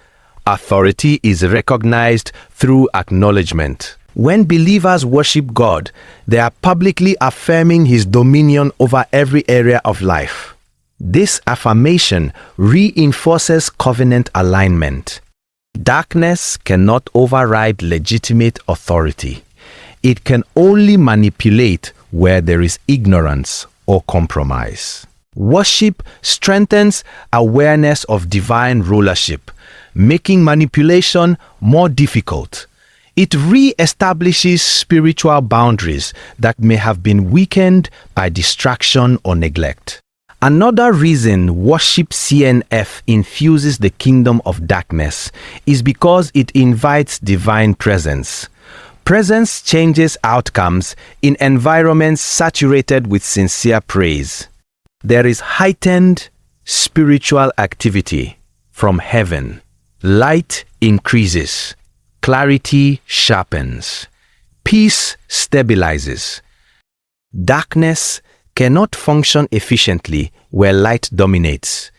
authority is recognized through acknowledgement. When believers worship God, they are publicly affirming His dominion over every area of life. This affirmation reinforces covenant alignment. Darkness cannot override legitimate authority. It can only manipulate where there is ignorance or compromise. Worship strengthens awareness of divine rulership, making manipulation more difficult. It re-establishes spiritual boundaries that may have been weakened by distraction or neglect. Another reason worship CNF infuses the kingdom of darkness is because it invites divine presence. Presence changes outcomes in environments saturated with sincere praise. There is heightened spiritual activity from heaven. Light increases. Clarity sharpens. Peace stabilizes. Darkness cannot function efficiently where light dominates.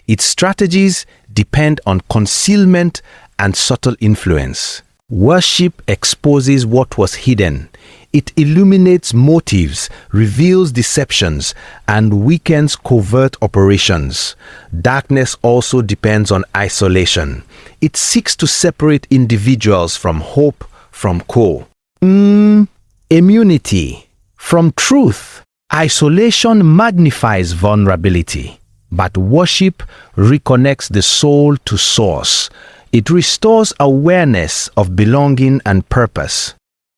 Its strategies depend on concealment and subtle influence. Worship exposes what was hidden. It illuminates motives, reveals deceptions, and weakens covert operations. Darkness also depends on isolation. It seeks to separate individuals from hope, from immunity, from truth. Isolation magnifies vulnerability, but worship reconnects the soul to source. It restores awareness of belonging and purpose.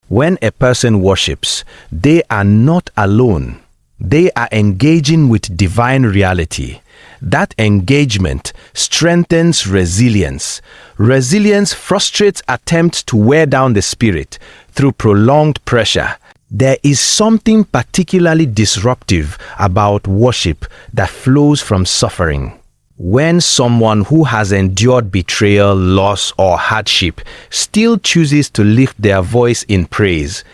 When a person worships, they are not alone. They are engaging with divine reality. That engagement strengthens resilience. Resilience frustrates attempts to wear down the spirit through prolonged pressure. There is something particularly disruptive about worship that flows from suffering. When someone who has endured betrayal, loss, or hardship still chooses to lift their voice in praise,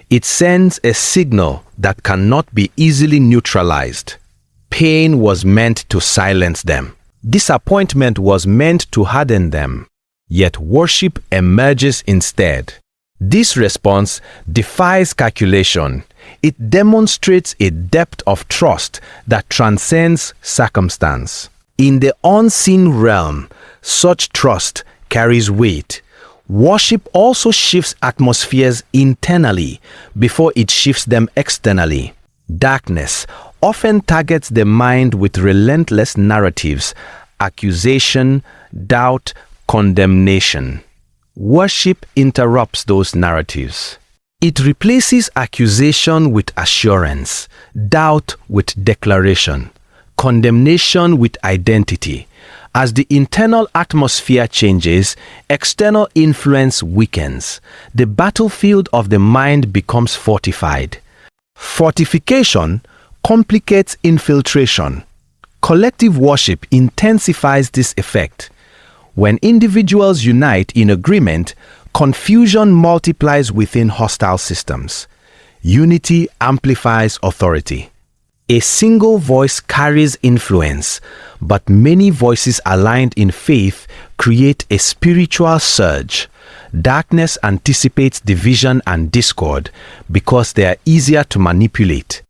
it sends a signal that cannot be easily neutralized. Pain was meant to silence them. Disappointment was meant to harden them. Yet worship emerges instead. This response defies calculation. It demonstrates a depth of trust that transcends circumstance. In the unseen realm, such trust carries weight. Worship also shifts atmospheres internally before it shifts them externally. Darkness often targets the mind with relentless narratives, accusation, doubt, condemnation. Worship interrupts those narratives. It replaces accusation with assurance, doubt with declaration, condemnation with identity. As the internal atmosphere changes, external influence weakens. The battlefield of the mind becomes fortified. Fortification complicates infiltration. Collective worship intensifies this effect. When individuals unite in agreement, confusion multiplies within hostile systems. Unity amplifies authority. A single voice carries influence, but many voices aligned in faith create a spiritual surge. Darkness anticipates division and discord because they are easier to manipulate.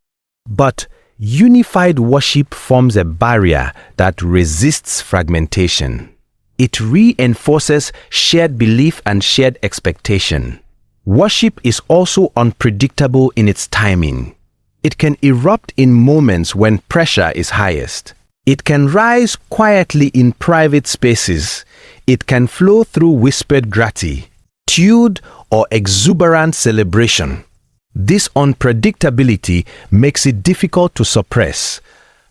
But unified worship forms a barrier that resists fragmentation. It reinforces shared belief and shared expectation. Worship is also unpredictable in its timing. It can erupt in moments when pressure is highest. It can rise quietly in private spaces. It can flow through whispered gratitude or exuberant celebration. This unpredictability makes it difficult to suppress.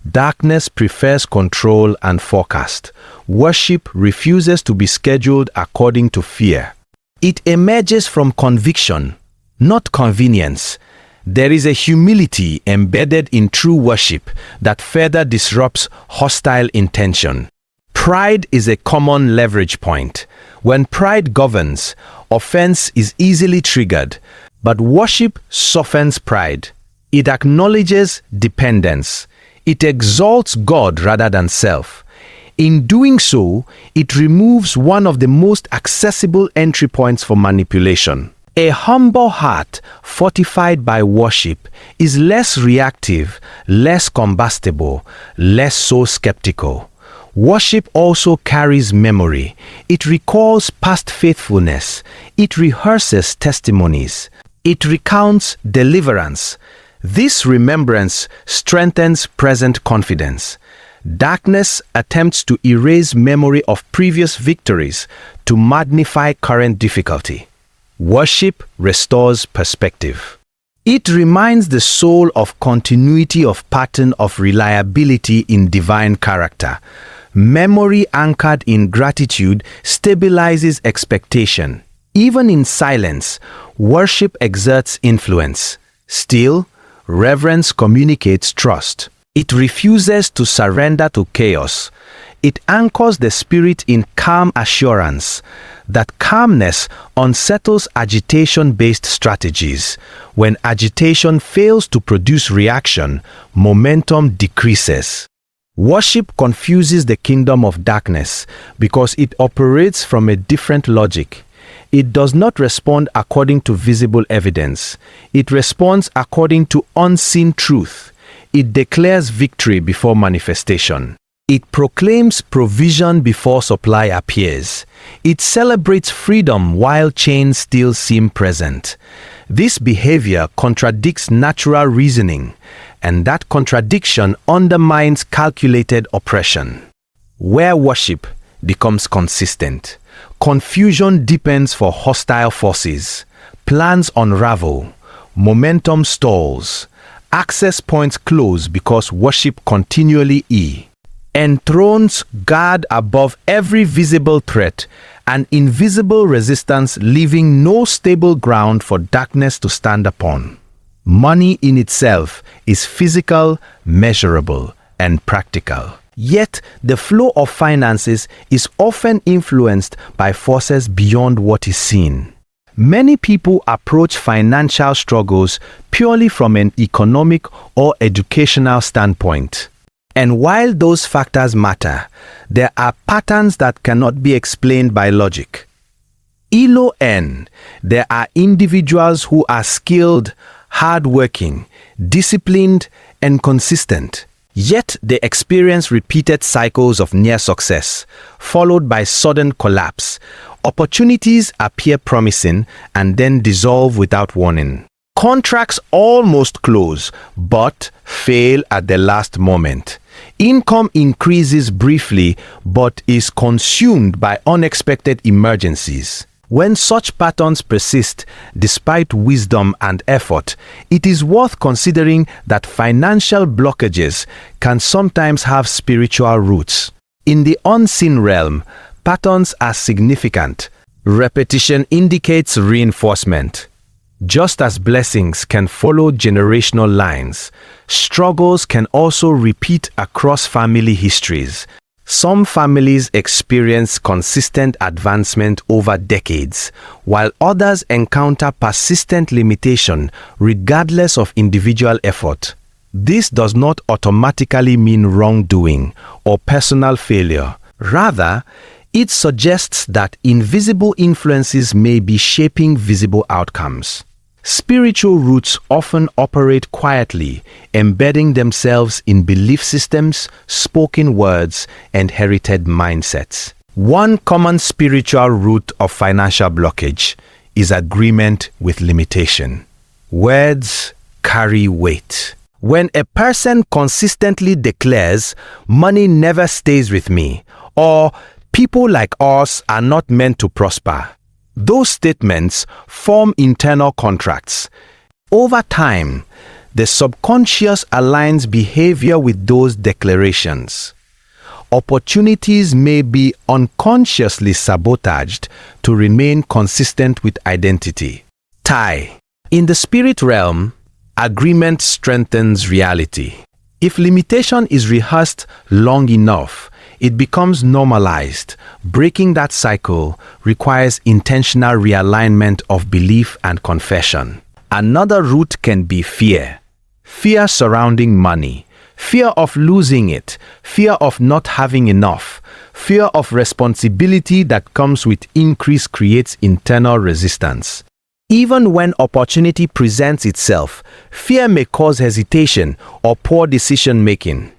Darkness prefers control and forecast. Worship refuses to be scheduled according to fear. It emerges from conviction, not convenience. There is a humility embedded in true worship that further disrupts hostile intention. Pride is a common leverage point. When pride governs, offense is easily triggered, but worship softens pride. It acknowledges dependence. It exalts God rather than self. In doing so, it removes one of the most accessible entry points for manipulation. A humble heart fortified by worship is less reactive, less combustible, less so skeptical. Worship also carries memory. It recalls past faithfulness. It rehearses testimonies. It recounts deliverance. This remembrance strengthens present confidence. Darkness attempts to erase memory of previous victories to magnify current difficulty. Worship restores perspective. It reminds the soul of continuity of pattern of reliability in divine character. Memory anchored in gratitude stabilizes expectation. Even in silence, worship exerts influence. Still, reverence communicates trust. It refuses to surrender to chaos. It anchors the spirit in calm assurance. That calmness unsettles agitation-based strategies. When agitation fails to produce reaction, momentum decreases. Worship confuses the kingdom of darkness because it operates from a different logic. It does not respond according to visible evidence. It responds according to unseen truth. It declares victory before manifestation. It proclaims provision before supply appears. It celebrates freedom while chains still seem present. This behavior contradicts natural reasoning, and that contradiction undermines calculated oppression. Where worship becomes consistent, confusion deepens for hostile forces, plans unravel, momentum stalls, access points close because worship continually enthrones God above every visible threat, an invisible resistance leaving no stable ground for darkness to stand upon. Money in itself is physical, measurable, and practical. Yet, the flow of finances is often influenced by forces beyond what is seen. Many people approach financial struggles purely from an economic or educational standpoint. And while those factors matter, there are patterns that cannot be explained by logic. There are individuals who are skilled, hardworking, disciplined, and consistent. Yet they experience repeated cycles of near success, followed by sudden collapse. Opportunities appear promising and then dissolve without warning. Contracts almost close, but fail at the last moment. Income increases briefly, but is consumed by unexpected emergencies. When such patterns persist, despite wisdom and effort, it is worth considering that financial blockages can sometimes have spiritual roots. In the unseen realm, patterns are significant. Repetition indicates reinforcement. Just as blessings can follow generational lines, struggles can also repeat across family histories. Some families experience consistent advancement over decades, while others encounter persistent limitation regardless of individual effort. This does not automatically mean wrongdoing or personal failure. Rather, it suggests that invisible influences may be shaping visible outcomes. Spiritual roots often operate quietly, embedding themselves in belief systems, spoken words, and herited mindsets. One common spiritual root of financial blockage is agreement with limitation. Words carry weight. When a person consistently declares, "Money never stays with me," or "People like us are not meant to prosper," those statements form internal contracts. Over time, the subconscious aligns behavior with those declarations. Opportunities may be unconsciously sabotaged to remain consistent with identity. In the spirit realm, agreement strengthens reality. If limitation is rehearsed long enough, it becomes normalized. Breaking that cycle requires intentional realignment of belief and confession. Another root can be fear. Fear surrounding money, fear of losing it, fear of not having enough, fear of responsibility that comes with increase creates internal resistance. Even when opportunity presents itself, fear may cause hesitation or poor decision making.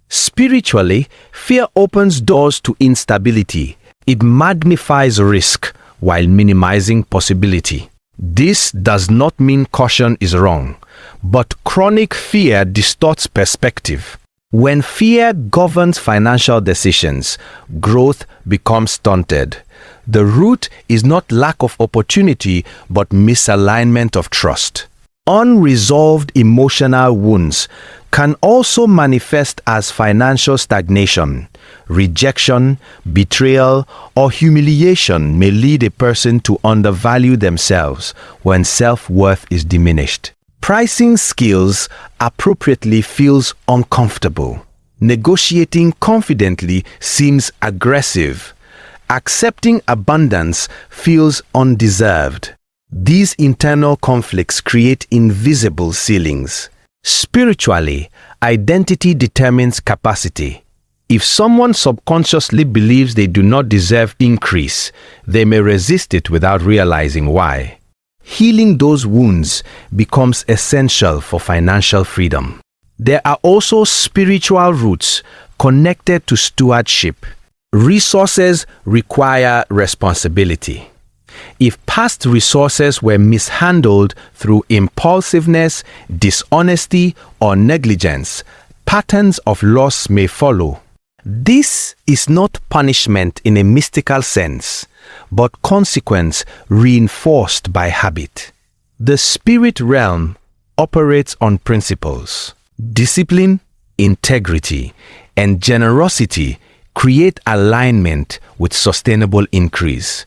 Spiritually, fear opens doors to instability. It magnifies risk while minimizing possibility. This does not mean caution is wrong, but chronic fear distorts perspective. When fear governs financial decisions, growth becomes stunted. The root is not lack of opportunity, but misalignment of trust. Unresolved emotional wounds can also manifest as financial stagnation. Rejection, betrayal, or humiliation may lead a person to undervalue themselves when self-worth is diminished. Pricing skills appropriately feels uncomfortable. Negotiating confidently seems aggressive. Accepting abundance feels undeserved. These internal conflicts create invisible ceilings. Spiritually, identity determines capacity. If someone subconsciously believes they do not deserve increase, they may resist it without realizing why. Healing those wounds becomes essential for financial freedom. There are also spiritual roots connected to stewardship. Resources require responsibility. If past resources were mishandled through impulsiveness, dishonesty, or negligence, patterns of loss may follow. This is not punishment in a mystical sense, but consequence reinforced by habit. The spirit realm operates on principles. Discipline, integrity, and generosity create alignment with sustainable increase.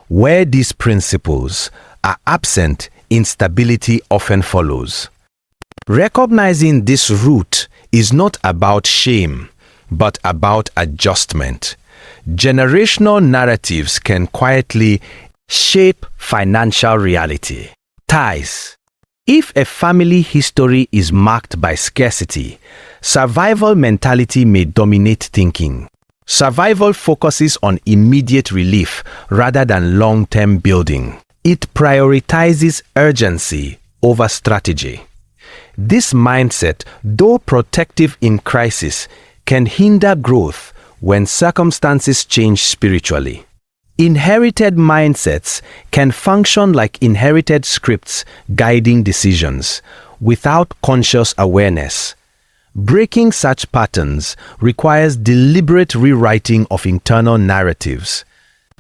Where these principles are absent, instability often follows. Recognizing this root is not about shame, but about adjustment. Generational narratives can quietly shape financial reality. Ties. If a family history is marked by scarcity, survival mentality may dominate thinking. Survival focuses on immediate relief rather than long-term building. It prioritizes urgency over strategy. This mindset, though protective in crisis, can hinder growth when circumstances change spiritually. Inherited mindsets can function like inherited scripts guiding decisions without conscious awareness. Breaking such patterns requires deliberate rewriting of internal narratives.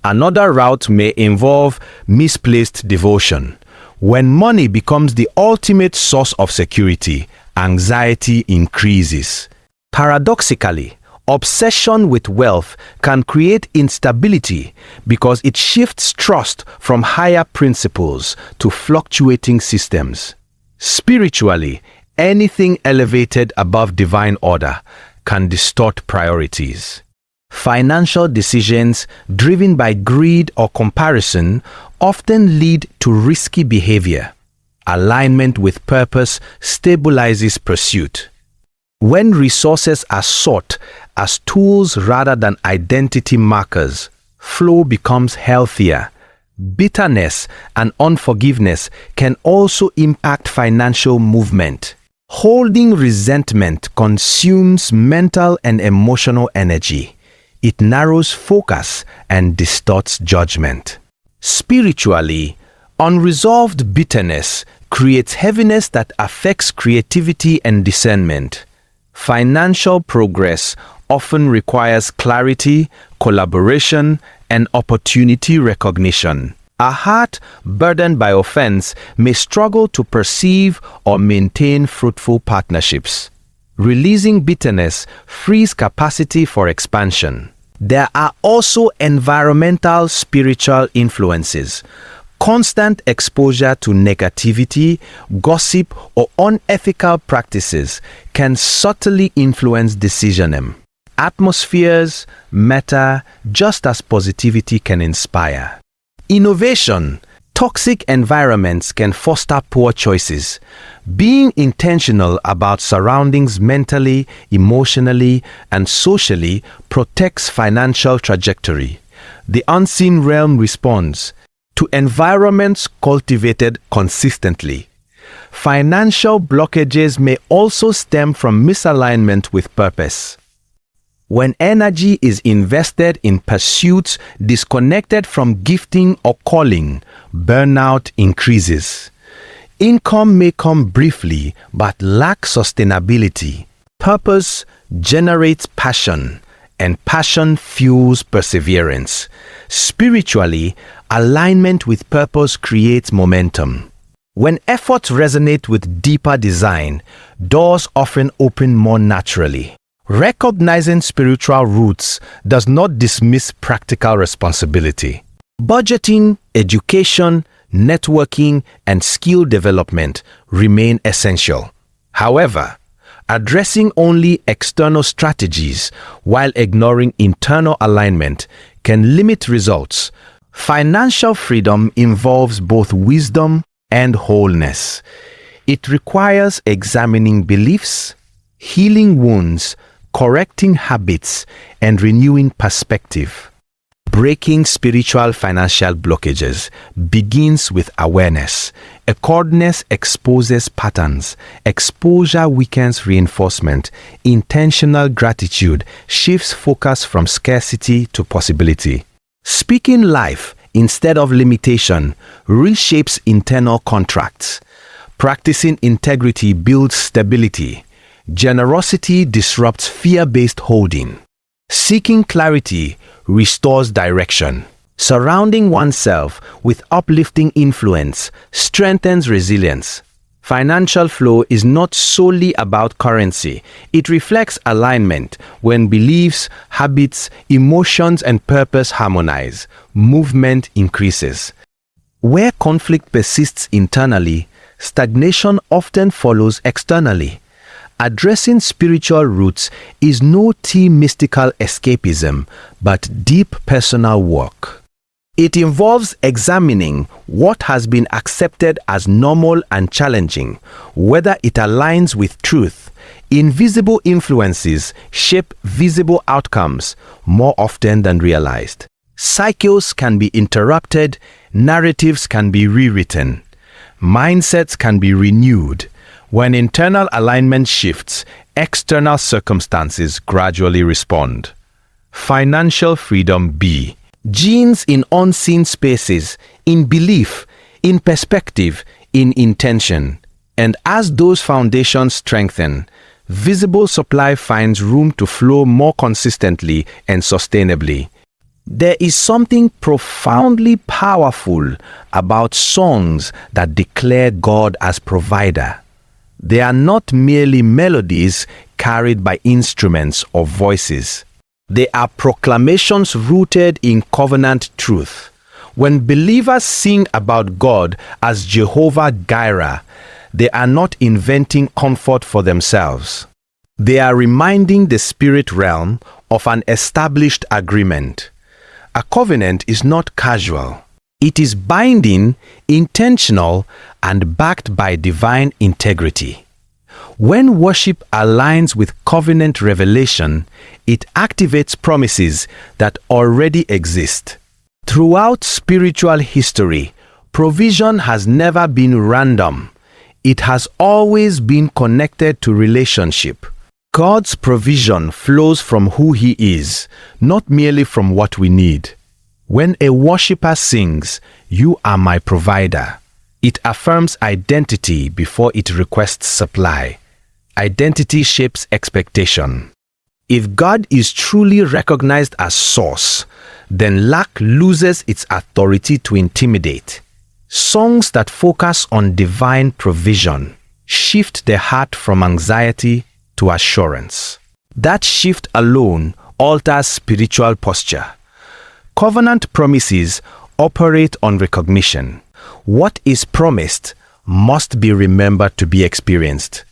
Another route may involve misplaced devotion. When money becomes the ultimate source of security, anxiety increases. Paradoxically, obsession with wealth can create instability because it shifts trust from higher principles to fluctuating systems. Spiritually, anything elevated above divine order can distort priorities. Financial decisions driven by greed or comparison often lead to risky behavior. Alignment with purpose stabilizes pursuit. When resources are sought as tools rather than identity markers, flow becomes healthier. Bitterness and unforgiveness can also impact financial movement. Holding resentment consumes mental and emotional energy. It narrows focus and distorts judgment. Spiritually, unresolved bitterness creates heaviness that affects creativity and discernment. Financial progress often requires clarity, collaboration, and opportunity recognition. A heart burdened by offense may struggle to perceive or maintain fruitful partnerships. Releasing bitterness frees capacity for expansion. There are also environmental spiritual influences. Constant exposure to negativity, gossip, or unethical practices can subtly influence decisioning. Atmospheres matter just as positivity can inspire. Innovation. Toxic environments can foster poor choices. Being intentional about surroundings mentally, emotionally, and socially protects financial trajectory. The unseen realm responds to environments cultivated consistently. Financial blockages may also stem from misalignment with purpose. When energy is invested in pursuits disconnected from gifting or calling, burnout increases. Income may come briefly but lack sustainability. Purpose generates passion, and passion fuels perseverance. Spiritually, alignment with purpose creates momentum. When efforts resonate with deeper design, doors often open more naturally. Recognizing spiritual roots does not dismiss practical responsibility. Budgeting, education, networking, and skill development remain essential. However, addressing only external strategies while ignoring internal alignment can limit results. Financial freedom involves both wisdom and wholeness. It requires examining beliefs, healing wounds, correcting habits, and renewing perspective. Breaking spiritual financial blockages begins with awareness. Accordness exposes patterns. Exposure weakens reinforcement. Intentional gratitude shifts focus from scarcity to possibility. Speaking life instead of limitation reshapes internal contracts. Practicing integrity builds stability. Generosity disrupts fear-based holding. Seeking clarity restores direction. Surrounding oneself with uplifting influence strengthens resilience. Financial flow is not solely about currency. It reflects alignment. When beliefs, habits, emotions, and purpose harmonize, movement increases. Where conflict persists internally, stagnation often follows externally. Addressing spiritual roots is no mystical escapism, but deep personal work. It involves examining what has been accepted as normal and challenging, whether it aligns with truth. Invisible influences shape visible outcomes more often than realized. Cycles can be interrupted, narratives can be rewritten, mindsets can be renewed. When internal alignment shifts, external circumstances gradually respond. Financial freedom B. Genes in unseen spaces, in belief, in perspective, in intention. And as those foundations strengthen, visible supply finds room to flow more consistently and sustainably. There is something profoundly powerful about songs that declare God as provider. They are not merely melodies carried by instruments or voices. They are proclamations rooted in covenant truth. When believers sing about God as Jehovah Jireh, they are not inventing comfort for themselves. They are reminding the spirit realm of an established agreement. A covenant is not casual. It is binding, intentional, and backed by divine integrity. When worship aligns with covenant revelation, it activates promises that already exist. Throughout spiritual history, provision has never been random. It has always been connected to relationship. God's provision flows from who He is, not merely from what we need. When a worshiper sings, "You are my provider," it affirms identity before it requests supply. Identity shapes expectation. If God is truly recognized as source, then lack loses its authority to intimidate. Songs that focus on divine provision shift the heart from anxiety to assurance. That shift alone alters spiritual posture. Covenant promises operate on recognition. What is promised must be remembered to be experienced.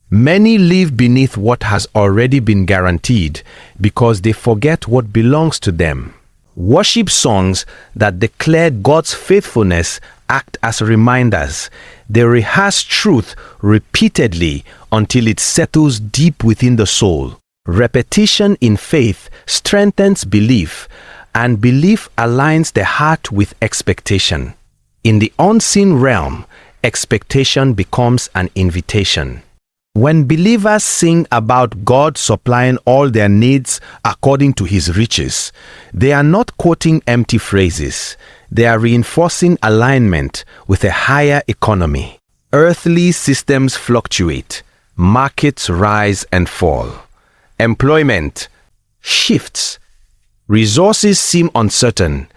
Many live beneath what has already been guaranteed because they forget what belongs to them. Worship songs that declare God's faithfulness act as reminders. They rehearse truth repeatedly until it settles deep within the soul. Repetition in faith strengthens belief, and belief aligns the heart with expectation. In the unseen realm, expectation becomes an invitation. When believers sing about God supplying all their needs according to His riches, they are not quoting empty phrases. They are reinforcing alignment with a higher economy. Earthly systems fluctuate. Markets rise and fall. Employment shifts. Resources seem uncertain,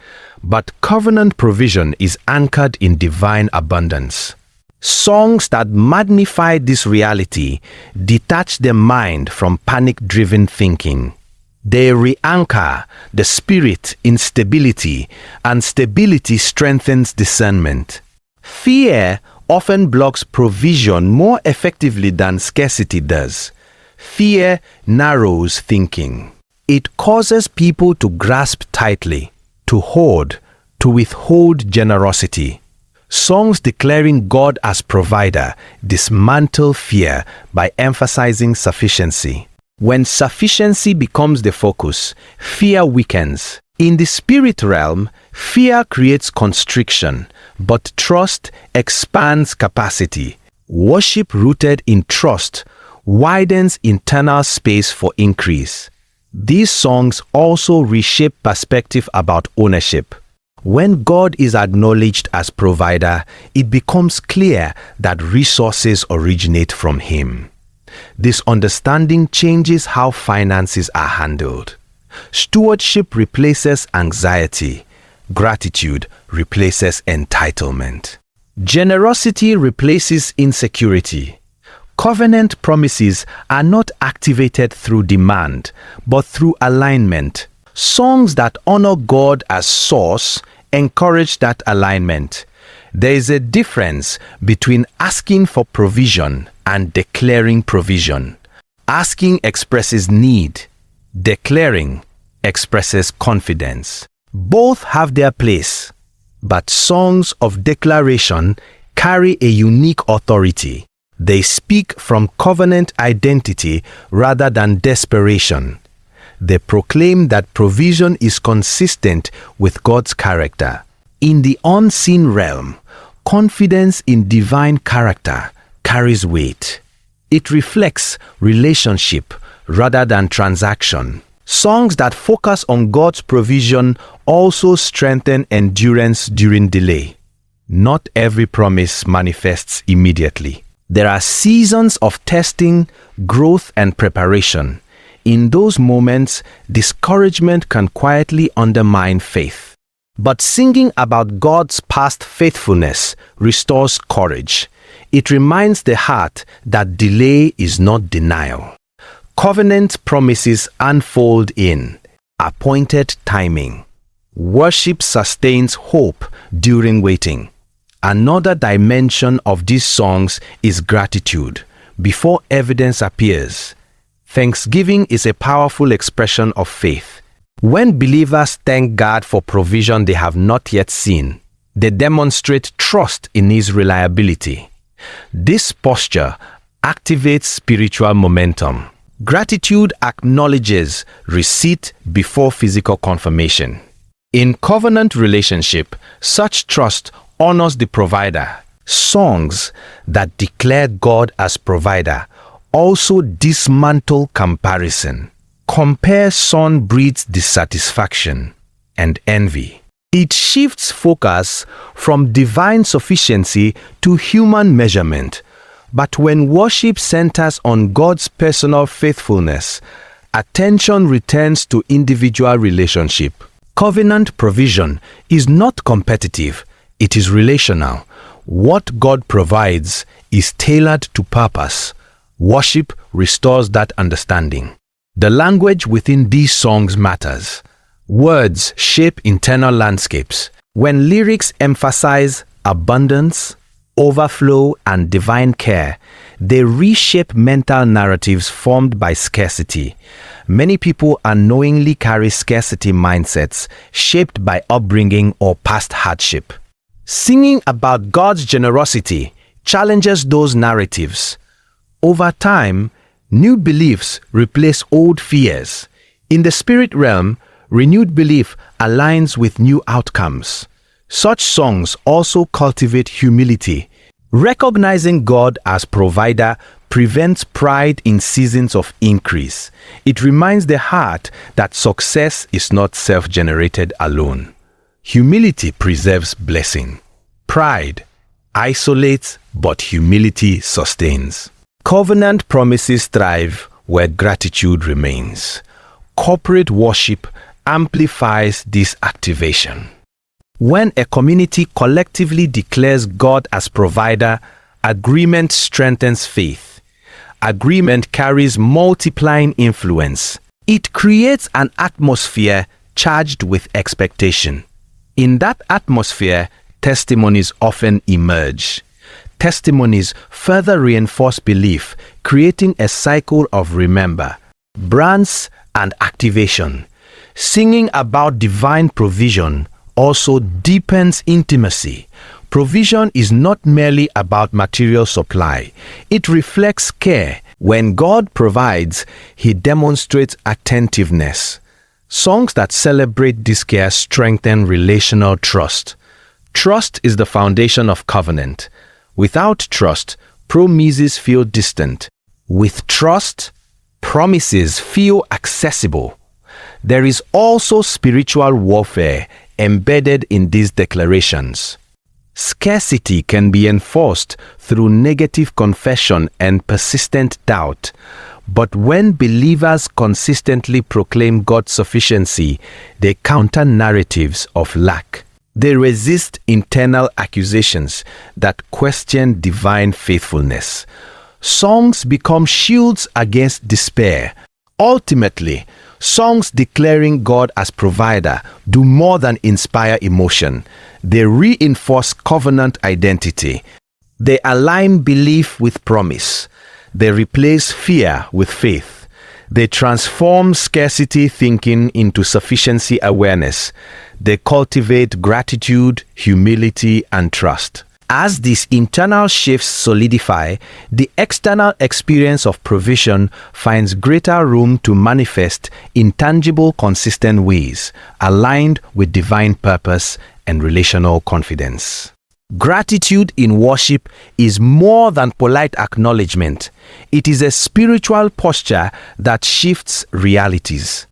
but covenant provision is anchored in divine abundance. Songs that magnify this reality detach the mind from panic-driven thinking. They re-anchor the spirit in stability, and stability strengthens discernment. Fear often blocks provision more effectively than scarcity does. Fear narrows thinking. It causes people to grasp tightly, to hoard, to withhold generosity. Songs declaring God as provider dismantle fear by emphasizing sufficiency. When sufficiency becomes the focus, fear weakens. In the spirit realm, fear creates constriction, but trust expands capacity. Worship rooted in trust widens internal space for increase. These songs also reshape perspective about ownership. When God is acknowledged as provider, it becomes clear that resources originate from Him. This understanding changes how finances are handled. Stewardship replaces anxiety. Gratitude replaces entitlement. Generosity replaces insecurity. Covenant promises are not activated through demand, but through alignment. Songs that honor God as source encourage that alignment. There is a difference between asking for provision and declaring provision. Asking expresses need. Declaring expresses confidence. Both have their place, but songs of declaration carry a unique authority. They speak from covenant identity rather than desperation. They proclaim that provision is consistent with God's character. In the unseen realm, confidence in divine character carries weight. It reflects relationship rather than transaction. Songs that focus on God's provision also strengthen endurance during delay. Not every promise manifests immediately. There are seasons of testing, growth, and preparation. In those moments, discouragement can quietly undermine faith. But singing about God's past faithfulness restores courage. It reminds the heart that delay is not denial. Covenant promises unfold in appointed timing. Worship sustains hope during waiting. Another dimension of these songs is gratitude. Before evidence appears, thanksgiving is a powerful expression of faith. When believers thank God for provision they have not yet seen, they demonstrate trust in His reliability. This posture activates spiritual momentum. Gratitude acknowledges receipt before physical confirmation. In covenant relationship, such trust honors the provider. Songs that declare God as provider also dismantle comparison. Comparison breeds dissatisfaction and envy. It shifts focus from divine sufficiency to human measurement. But when worship centers on God's personal faithfulness, attention returns to individual relationship. Covenant provision is not competitive, it is relational. What God provides is tailored to purpose. Worship restores that understanding. The language within these songs matters. Words shape internal landscapes. When lyrics emphasize abundance, overflow, and divine care, they reshape mental narratives formed by scarcity. Many people unknowingly carry scarcity mindsets shaped by upbringing or past hardship. Singing about God's generosity challenges those narratives. Over time, new beliefs replace old fears. In the spirit realm, renewed belief aligns with new outcomes. Such songs also cultivate humility. Recognizing God as provider prevents pride in seasons of increase. It reminds the heart that success is not self-generated alone. Humility preserves blessing. Pride isolates, but humility sustains. Covenant promises thrive where gratitude remains. Corporate worship amplifies this activation. When a community collectively declares God as provider, agreement strengthens faith. Agreement carries multiplying influence. It creates an atmosphere charged with expectation. In that atmosphere, testimonies often emerge. Testimonies further reinforce belief, creating a cycle of remember, brands, and activation. Singing about divine provision also deepens intimacy. Provision is not merely about material supply. It reflects care, When God provides, He demonstrates attentiveness. Songs that celebrate this care strengthen relational trust. Trust is the foundation of covenant. Without trust, promises feel distant. With trust, promises feel accessible. There is also spiritual warfare embedded in these declarations. Scarcity can be enforced through negative confession and persistent doubt. But when believers consistently proclaim God's sufficiency, they counter narratives of lack. They resist internal accusations that question divine faithfulness. Songs become shields against despair. Ultimately, songs declaring God as provider do more than inspire emotion. They reinforce covenant identity. They align belief with promise. They replace fear with faith. They transform scarcity thinking into sufficiency awareness. They cultivate gratitude, humility, and trust. As these internal shifts solidify, the external experience of provision finds greater room to manifest in tangible, consistent ways, aligned with divine purpose and relational confidence. Gratitude in worship is more than polite acknowledgement. It is a spiritual posture that shifts realities.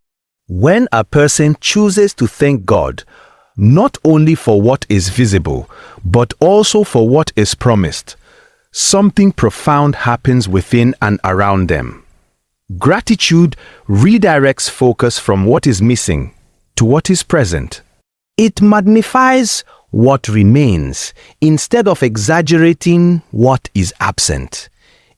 When a person chooses to thank God, not only for what is visible, but also for what is promised, something profound happens within and around them. Gratitude redirects focus from what is missing to what is present. It magnifies what remains instead of exaggerating what is absent.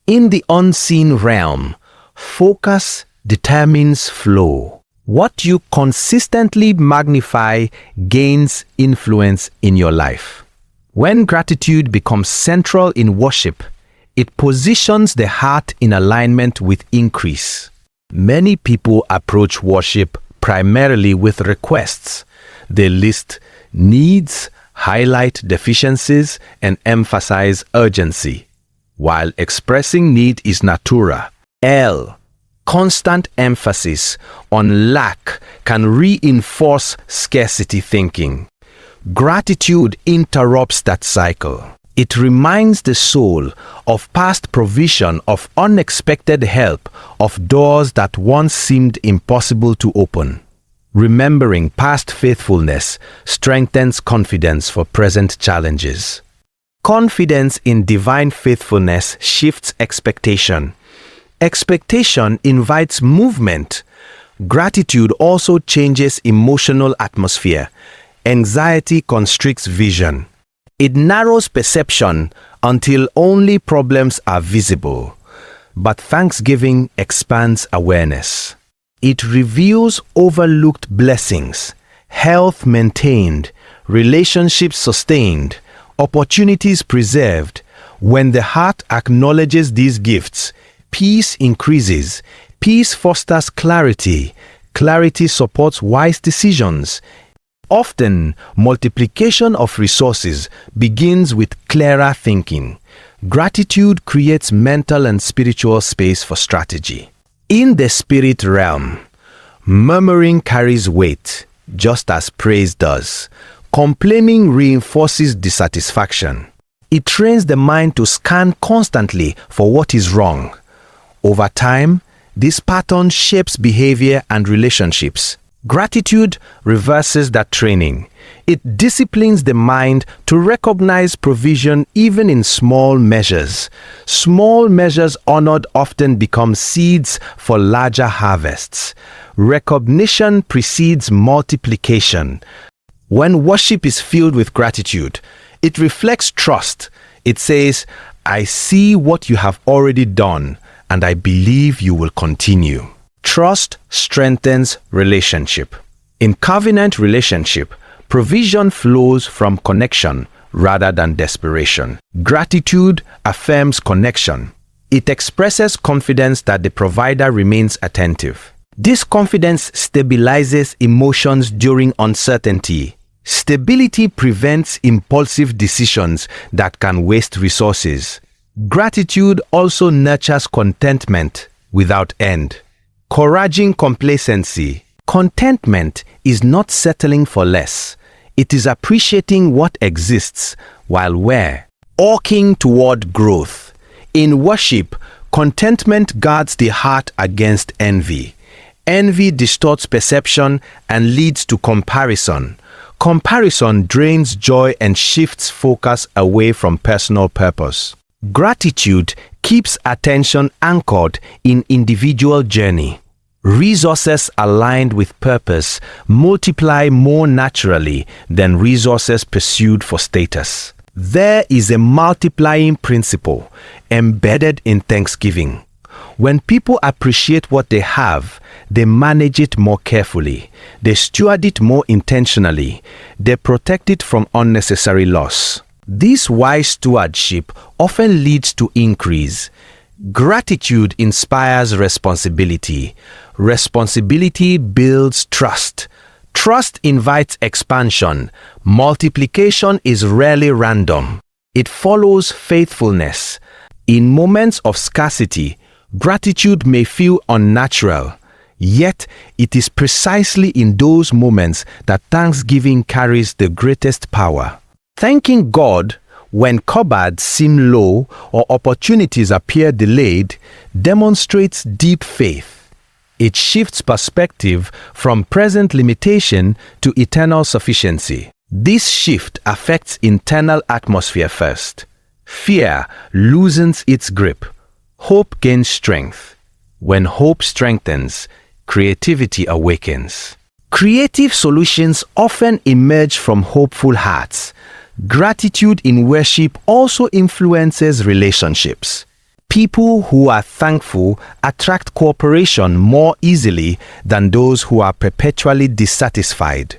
In the unseen realm, focus determines flow. What you consistently magnify gains influence in your life. When gratitude becomes central in worship, it positions the heart in alignment with increase. Many people approach worship primarily with requests. They list needs, highlight deficiencies, and emphasize urgency. While expressing need is natura, constant emphasis on lack can reinforce scarcity thinking. Gratitude interrupts that cycle. It reminds the soul of past provision, of unexpected help, of doors that once seemed impossible to open. Remembering past faithfulness strengthens confidence for present challenges. Confidence in divine faithfulness shifts expectation. Expectation invites movement. Gratitude also changes emotional atmosphere. Anxiety constricts vision. It narrows perception until only problems are visible. But thanksgiving expands awareness. It reveals overlooked blessings, health maintained, relationships sustained, opportunities preserved. When the heart acknowledges these gifts, peace increases. Peace fosters clarity. Clarity supports wise decisions. Often, multiplication of resources begins with clearer thinking. Gratitude creates mental and spiritual space for strategy. In the spirit realm, murmuring carries weight, just as praise does. Complaining reinforces dissatisfaction. It trains the mind to scan constantly for what is wrong. Over time, this pattern shapes behavior and relationships. Gratitude reverses that training. It disciplines the mind to recognize provision even in small measures. Small measures honored often become seeds for larger harvests. Recognition precedes multiplication. When worship is filled with gratitude, it reflects trust. It says, "I see what you have already done, and I believe you will continue." Trust strengthens relationship. In covenant relationship, provision flows from connection rather than desperation. Gratitude affirms connection. It expresses confidence that the provider remains attentive. This confidence stabilizes emotions during uncertainty. Stability prevents impulsive decisions that can waste resources. Gratitude also nurtures contentment without end. Encouraging complacency. Contentment is not settling for less. It is appreciating what exists while walking toward growth. In worship, contentment guards the heart against envy. Envy distorts perception and leads to comparison. Comparison drains joy and shifts focus away from personal purpose. Gratitude keeps attention anchored in individual journey. Resources aligned with purpose multiply more naturally than resources pursued for status. There is a multiplying principle embedded in thanksgiving. When people appreciate what they have, they manage it more carefully. They steward it more intentionally. They protect it from unnecessary loss. This wise stewardship often leads to increase. Gratitude inspires responsibility. Responsibility builds trust. Trust invites expansion. Multiplication is rarely random. It follows faithfulness. In moments of scarcity, gratitude may feel unnatural, yet it is precisely in those moments that thanksgiving carries the greatest power. Thanking God when cupboards seem low or opportunities appear delayed demonstrates deep faith. It shifts perspective from present limitation to eternal sufficiency. This shift affects internal atmosphere first. Fear loosens its grip. Hope gains strength. When hope strengthens, creativity awakens. Creative solutions often emerge from hopeful hearts. Gratitude in worship also influences relationships. People who are thankful attract cooperation more easily than those who are perpetually dissatisfied.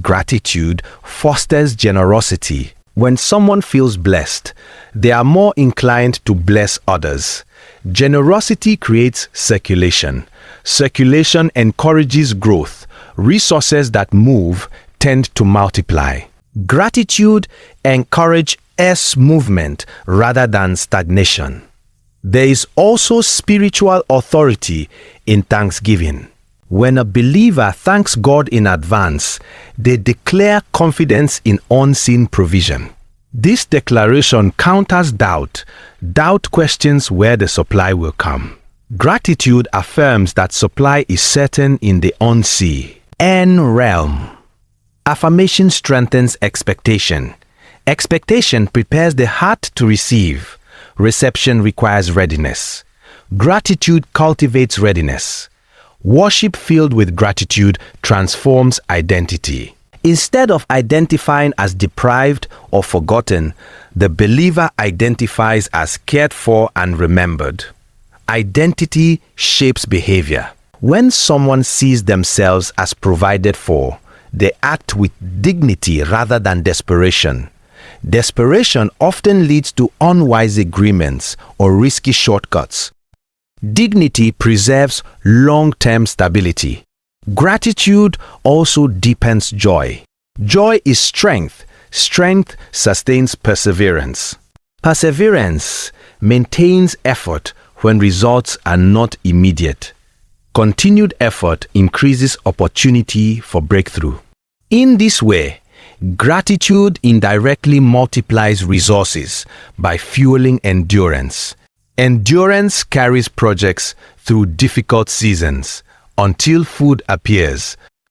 Gratitude fosters generosity. When someone feels blessed, they are more inclined to bless others. Generosity creates circulation. Circulation encourages growth. Resources that move tend to multiply. Gratitude encourages movement rather than stagnation. There is also spiritual authority in thanksgiving. When a believer thanks God in advance, they declare confidence in unseen provision. This declaration counters doubt. Doubt questions where the supply will come. Gratitude affirms that supply is certain in the unseen realm. Affirmation strengthens expectation. Expectation prepares the heart to receive. Reception requires readiness. Gratitude cultivates readiness. Worship filled with gratitude transforms identity. Instead of identifying as deprived or forgotten, the believer identifies as cared for and remembered. Identity shapes behavior. When someone sees themselves as provided for, they act with dignity rather than desperation. Desperation often leads to unwise agreements or risky shortcuts. Dignity preserves long-term stability. Gratitude also deepens joy. Joy is strength. Strength sustains perseverance. Perseverance maintains effort when results are not immediate. Continued effort increases opportunity for breakthrough. In this way, gratitude indirectly multiplies resources by fueling endurance. Endurance carries projects through difficult seasons until food appears,